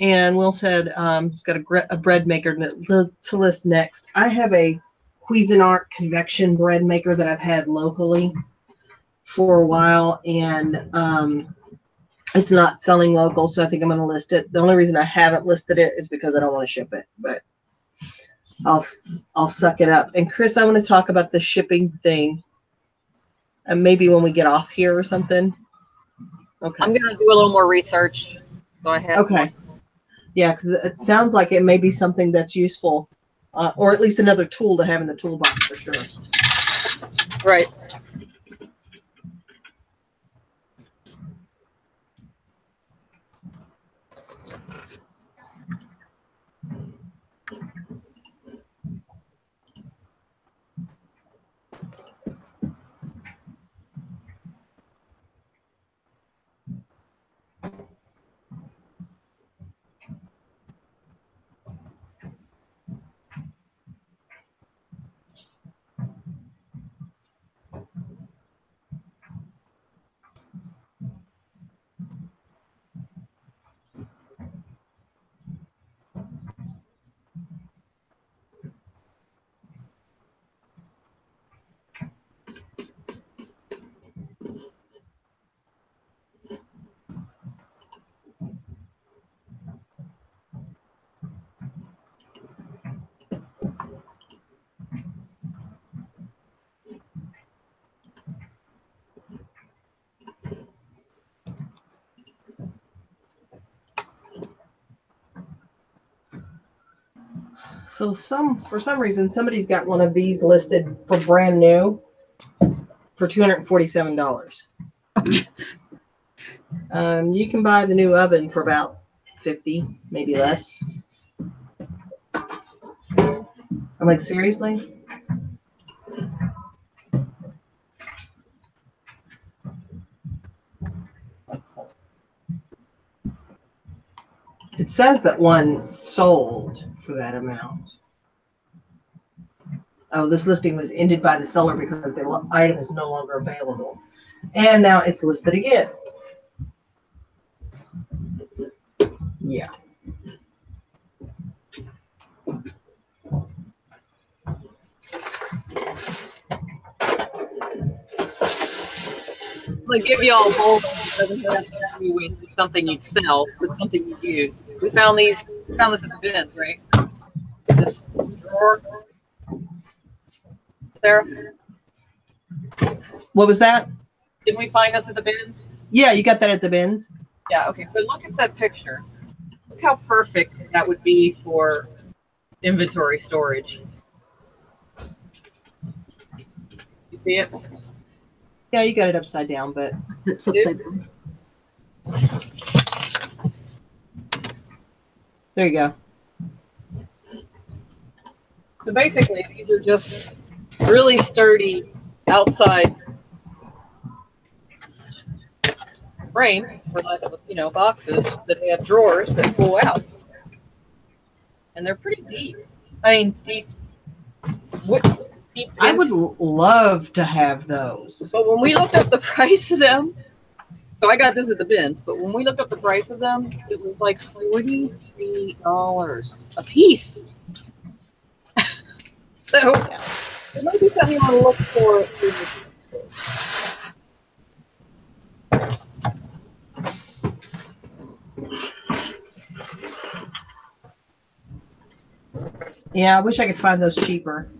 And Will said he's got a bread maker to list next. I have a Cuisinart convection bread maker that I've had locally for a while, and it's not selling local, so I think I'm going to list it. The only reason I haven't listed it is because I don't want to ship it, but I'll suck it up. And Chris, I want to talk about the shipping thing, and maybe when we get off here or something. Okay. I'm going to do a little more research. So I have. Okay. Yeah, because it sounds like it may be something that's useful, or at least another tool to have in the toolbox for sure. Right. So for some reason, somebody's got one of these listed for brand new for $247. You can buy the new oven for about 50, maybe less. I'm like, seriously? It says that one sold for that amount. Oh, this listing was ended by the seller because the item is no longer available. And now it's listed again. Yeah. I'm gonna give y'all a bowl that doesn't have to do with something you'd sell, but something you'd use. We found this at the bins, right? This drawer. Sarah, What was that? didn't we find this at the bins? Yeah, you got that at the bins. Yeah, okay, so look at that picture. Look how perfect that would be for inventory storage. You see it? Yeah, you got it upside down, but It's upside down. there you go. So basically, these are just really sturdy outside frames, for lack of, boxes that have drawers that pull out, and they're pretty deep. I mean, deep. Deep. I would love to have those. But when we looked up the price of them, so I got this at the bins. But when we looked up the price of them, it was like $43 a piece. So it might be something you want to look for. Yeah, I wish I could find those cheaper.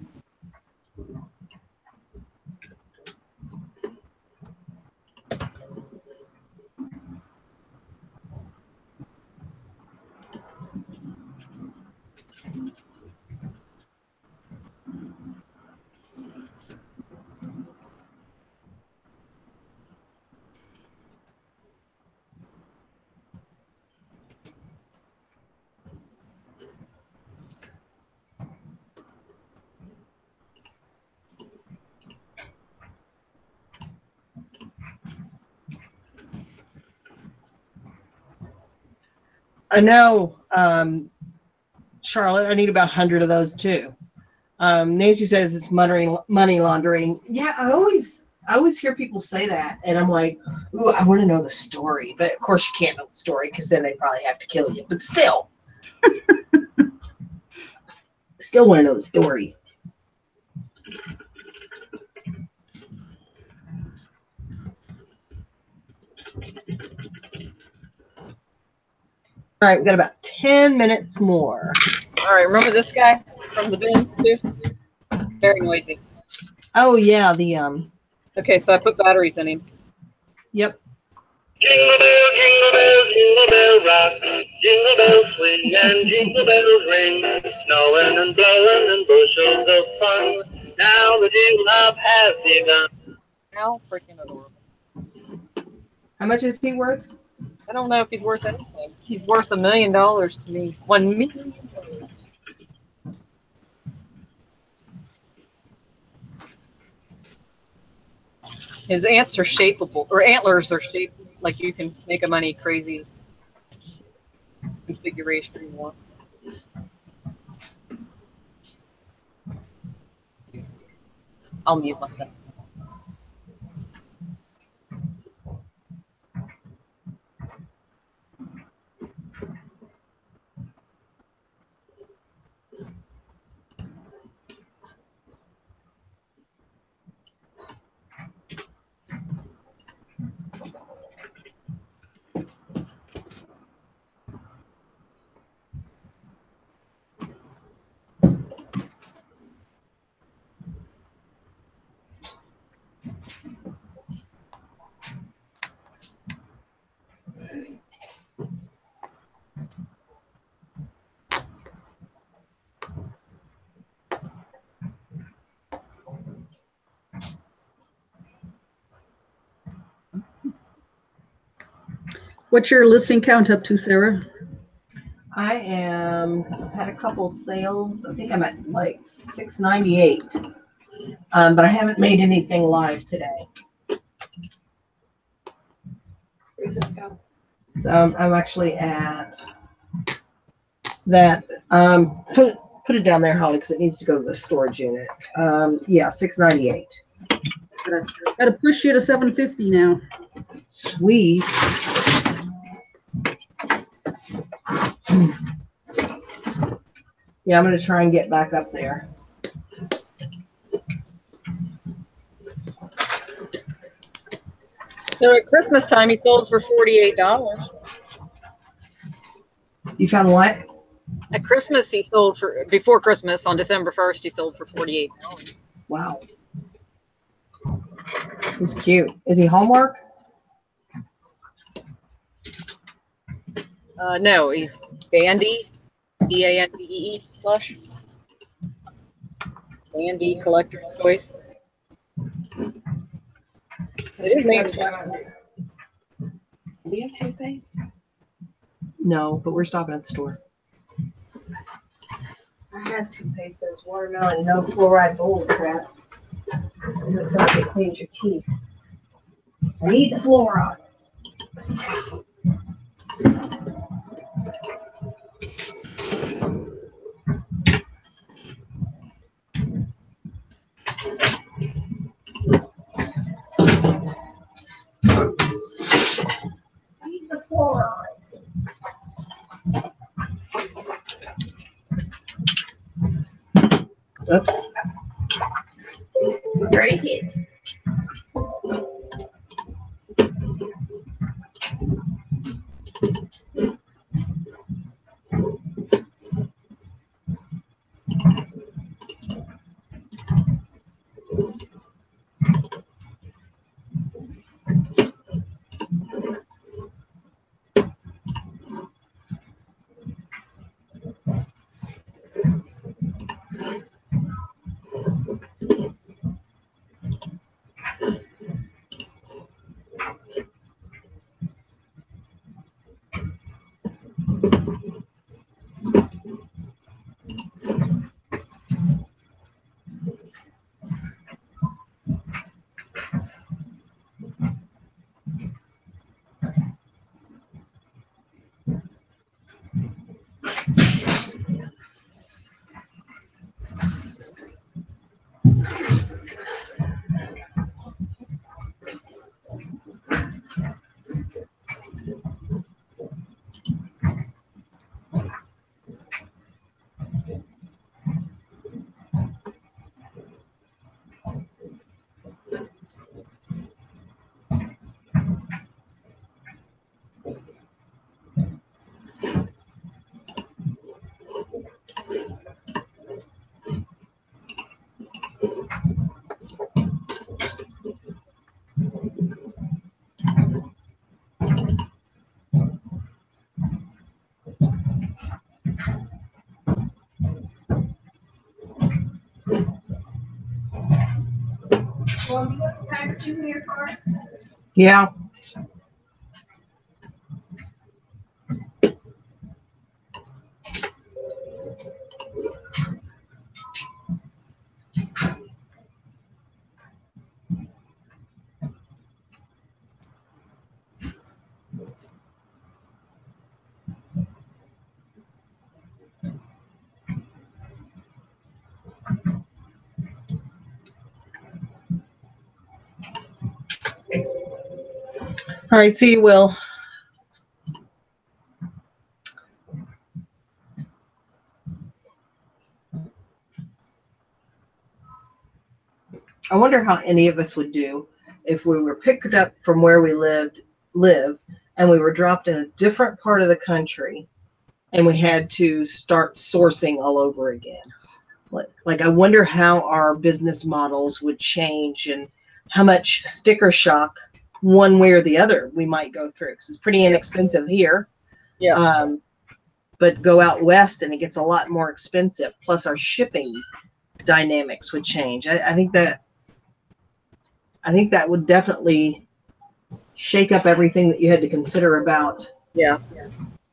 I know, Charlotte, I need about 100 of those too. Nancy says it's money laundering. Yeah, I always hear people say that, and I'm like, ooh, I want to know the story. But of course, you can't know the story because then they probably have to kill you. But still, still want to know the story. All right, we got about 10 minutes more. All right, remember this guy from the bin too? Very noisy. Oh yeah, Okay, so I put batteries in him. Yep. Jingle bell rock, jingle bell swing, and jingle bells ring, snowing and blowing and bushels of fun. Now the jingle hop has begun. How freaking adorable. How much is he worth? I don't know if he's worth anything. He's worth $1 million to me. $1 million. His ants are shapeable, or antlers are shaped like you can make a money crazy configuration you want. I'll mute myself. What's your listing count up to, Sarah? I've had a couple sales. I think I'm at like 698. But I haven't made anything live today. I'm actually at that. Put it down there, Holly, because it needs to go to the storage unit. Yeah, 698. Gotta push you to 750 now. Sweet. Yeah, I'm going to try and get back up there. So at Christmas time, he sold for $48. You found what? At Christmas, he sold for, before Christmas, on December 1st, he sold for $48. Wow. He's cute. Is he Hallmark? No, he's Dandy, D-A-N-D-E-E plush. Dandy Collector's Choice. It is made. Do you have toothpaste? No, but we're stopping at the store. I have toothpaste, but it's watermelon, no fluoride bull crap. Because it does, it cleans your teeth. I need the fluoride. I need the fluoride. Oops. Break it. Well, do you have a handkerchief in your car? Yeah. All right, see you, Will. I wonder how any of us would do if we were picked up from where we live, and we were dropped in a different part of the country, and we had to start sourcing all over again. Like I wonder how our business models would change and how much sticker shock one way or the other we might go through, because it's pretty inexpensive here. Yeah. But go out west and it gets a lot more expensive. Plus our shipping dynamics would change. I think that would definitely shake up everything that you had to consider about. Yeah.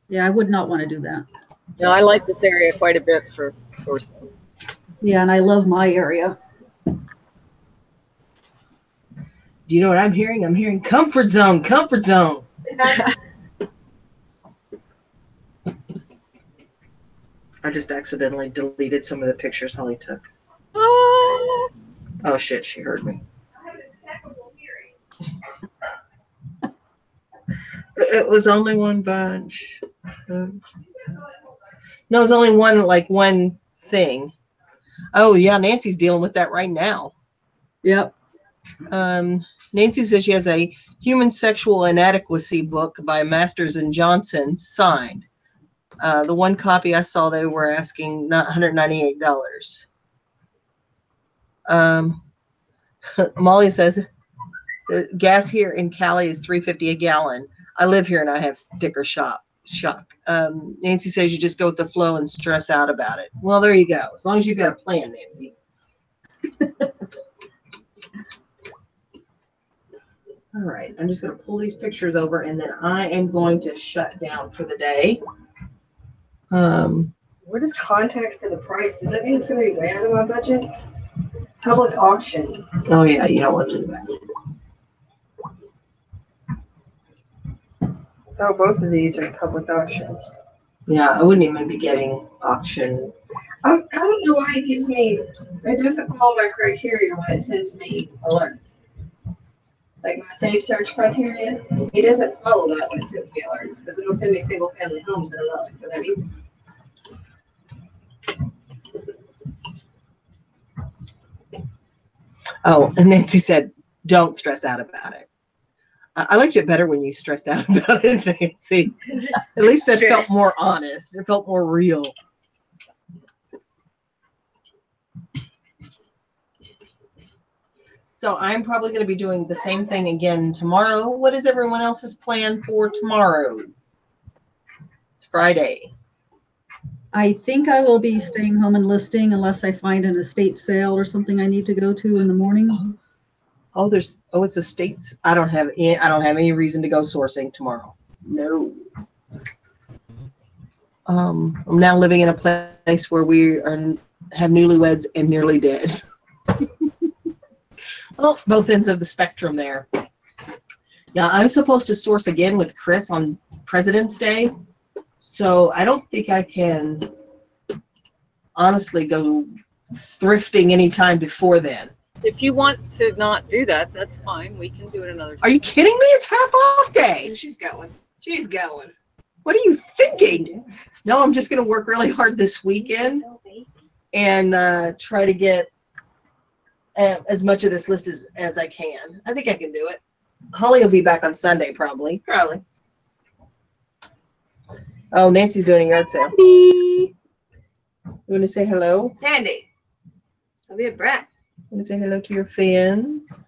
Yeah, I would not want to do that. No, I like this area quite a bit for sourcing. Yeah, and I love my area. Do you know what I'm hearing? I'm hearing comfort zone, comfort zone. I just accidentally deleted some of the pictures Holly took. Oh, Oh shit, she heard me. It was only one bunch. No, it was only one thing. Oh yeah, Nancy's dealing with that right now. Yep. Nancy says she has a human sexual inadequacy book by Masters and Johnson signed. The one copy I saw, they were asking $198. Molly says the gas here in Cali is $3.50 a gallon. I live here and I have sticker shock. Nancy says you just go with the flow and stress out about it. Well, there you go. As long as you've got a plan, Nancy. All right, I'm just going to pull these pictures over and then I am going to shut down for the day. What is contact for the price? Does that mean it's going to be way out of my budget? Public auction. Oh yeah, you don't want to do that. Oh, both of these are public auctions. Yeah, I wouldn't even be getting auction. I don't know why it gives me, it doesn't follow my criteria when it sends me alerts. Like my safe search criteria, it doesn't follow that when it sends me alerts because it'll send me single family homes that are not like for that either. Oh, and Nancy said, don't stress out about it. I liked it better when you stressed out about it, Nancy. At least it felt more honest. It felt more real. So I'm probably going to be doing the same thing again tomorrow. What is everyone else's plan for tomorrow? It's Friday. I think I will be staying home and listing unless I find an estate sale or something I need to go to in the morning. Oh, it's estates. I don't have any reason to go sourcing tomorrow. No. I'm now living in a place where we have newlyweds and nearly dead. Well, both ends of the spectrum there. Yeah, I'm supposed to source again with Chris on President's Day. So I don't think I can honestly go thrifting anytime before then. if you want to not do that, that's fine. We can do it another time. Are you kidding me? It's half off day. She's going. She's going. What are you thinking? No, I'm just going to work really hard this weekend and try to get as much of this list as I can. I think I can do it. Holly will be back on Sunday, probably. Probably. Oh, Nancy's doing a yard sale. You want to say hello? Sandy. I'll be a brat. Want to say hello to your fans?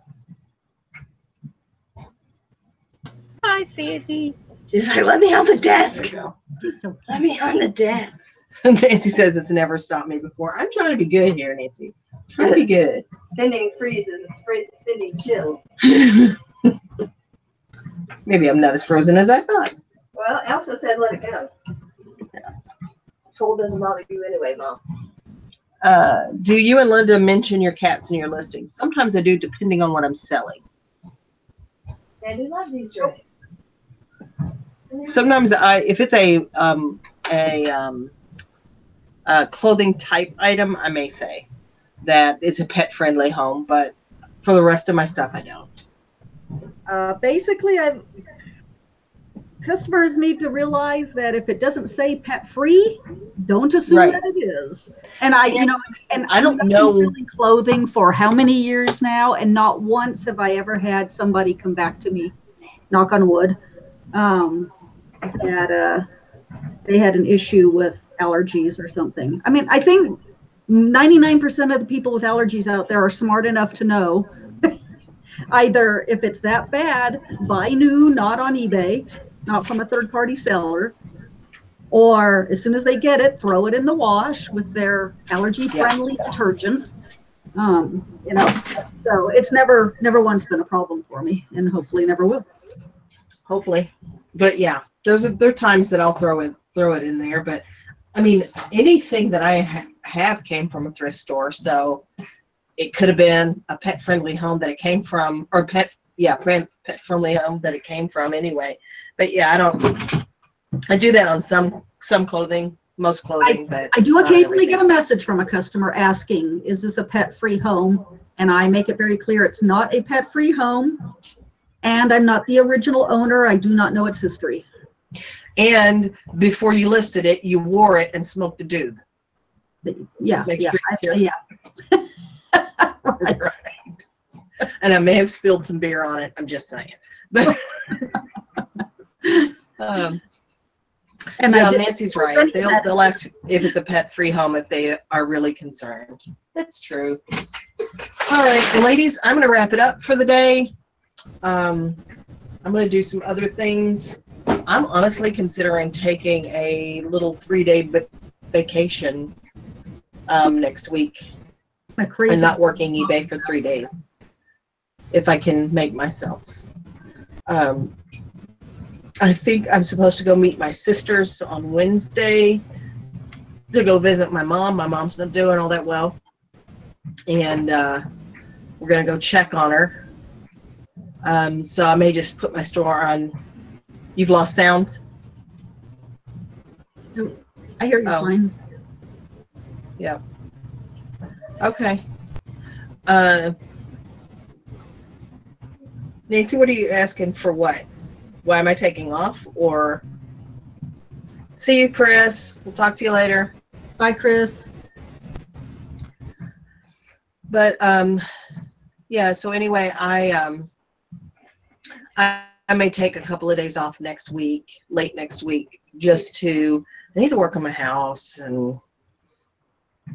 Hi, Sandy. She's like, let me on the desk. There you go. Let me on the desk. Nancy says it's never stopped me before. I'm trying to be good here, Nancy. I'm trying to be good. Spending freezes, spending chill. Maybe I'm not as frozen as I thought. Well, Elsa said let it go. Cold doesn't bother you anyway, Mom. Do you and Linda mention your cats in your listings? Sometimes I do, depending on what I'm selling. Sandy loves Easter eggs. Sometimes if it's a clothing type item, I may say that it's a pet friendly home, but for the rest of my stuff, I don't. Basically, customers need to realize that if it doesn't say pet free, don't assume Right. that it is. And I don't I've been know. selling clothing for how many years now, and not once have I ever had somebody come back to me, knock on wood, that they had an issue with allergies or something. I mean, I think 99% of the people with allergies out there are smart enough to know either if it's that bad, buy new, not on eBay, not from a third-party seller, or as soon as they get it, throw it in the wash with their allergy-friendly detergent. So it's never once been a problem for me, and hopefully never will. hopefully. But yeah, there are times that I'll throw it in there. But I mean, anything that I have came from a thrift store, so it could have been a pet friendly home that it came from, or pet friendly home that it came from anyway. But yeah, I do that on some clothing, most clothing, but I do not occasionally get a everything. message from a customer asking, is this a pet-free home? And I make it very clear it's not a pet-free home. And I'm not the original owner. I do not know its history. And before you listed it, you wore it and smoked a doob. Yeah, Make yeah, sure yeah. Right. And I may have spilled some beer on it. I'm just saying. But And yeah, I did, Nancy's right. They'll ask if it's a pet-free home if they are really concerned. That's true. All right, well, ladies, I'm going to wrap it up for the day. I'm going to do some other things. I'm honestly considering taking a little 3-day vacation next week and not working eBay for 3 days, if I can make myself. I think I'm supposed to go meet my sisters on Wednesday to go visit my mom. My mom's not doing all that well. And we're going to go check on her. So I may just put my store on. You've lost sound? I hear you fine. Yeah. Okay. Nancy, what are you asking for what? Why am I taking off? Or see you, Chris. We'll talk to you later. Bye, Chris. But yeah, so anyway, I may take a couple of days off next week, late next week, I need to work on my house and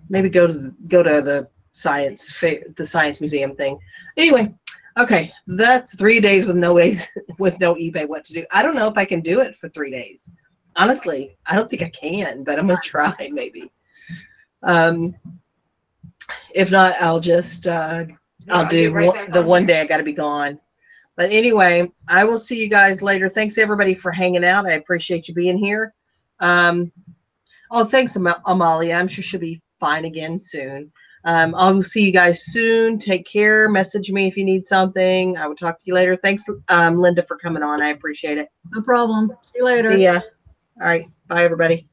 maybe go to the science museum thing. Anyway, okay, that's 3 days with no eBay what to do. I don't know if I can do it for 3 days. Honestly, I don't think I can, but I'm gonna try maybe. If not, I'll just I'll do the 1 day I got to be gone. But anyway, I will see you guys later. Thanks everybody for hanging out. I appreciate you being here. Oh, thanks, Amalia. I'm sure she'll be fine again soon. I'll see you guys soon. Take care. Message me if you need something. I will talk to you later. Thanks, Linda, for coming on. I appreciate it. No problem. See you later. See ya. All right. Bye, everybody.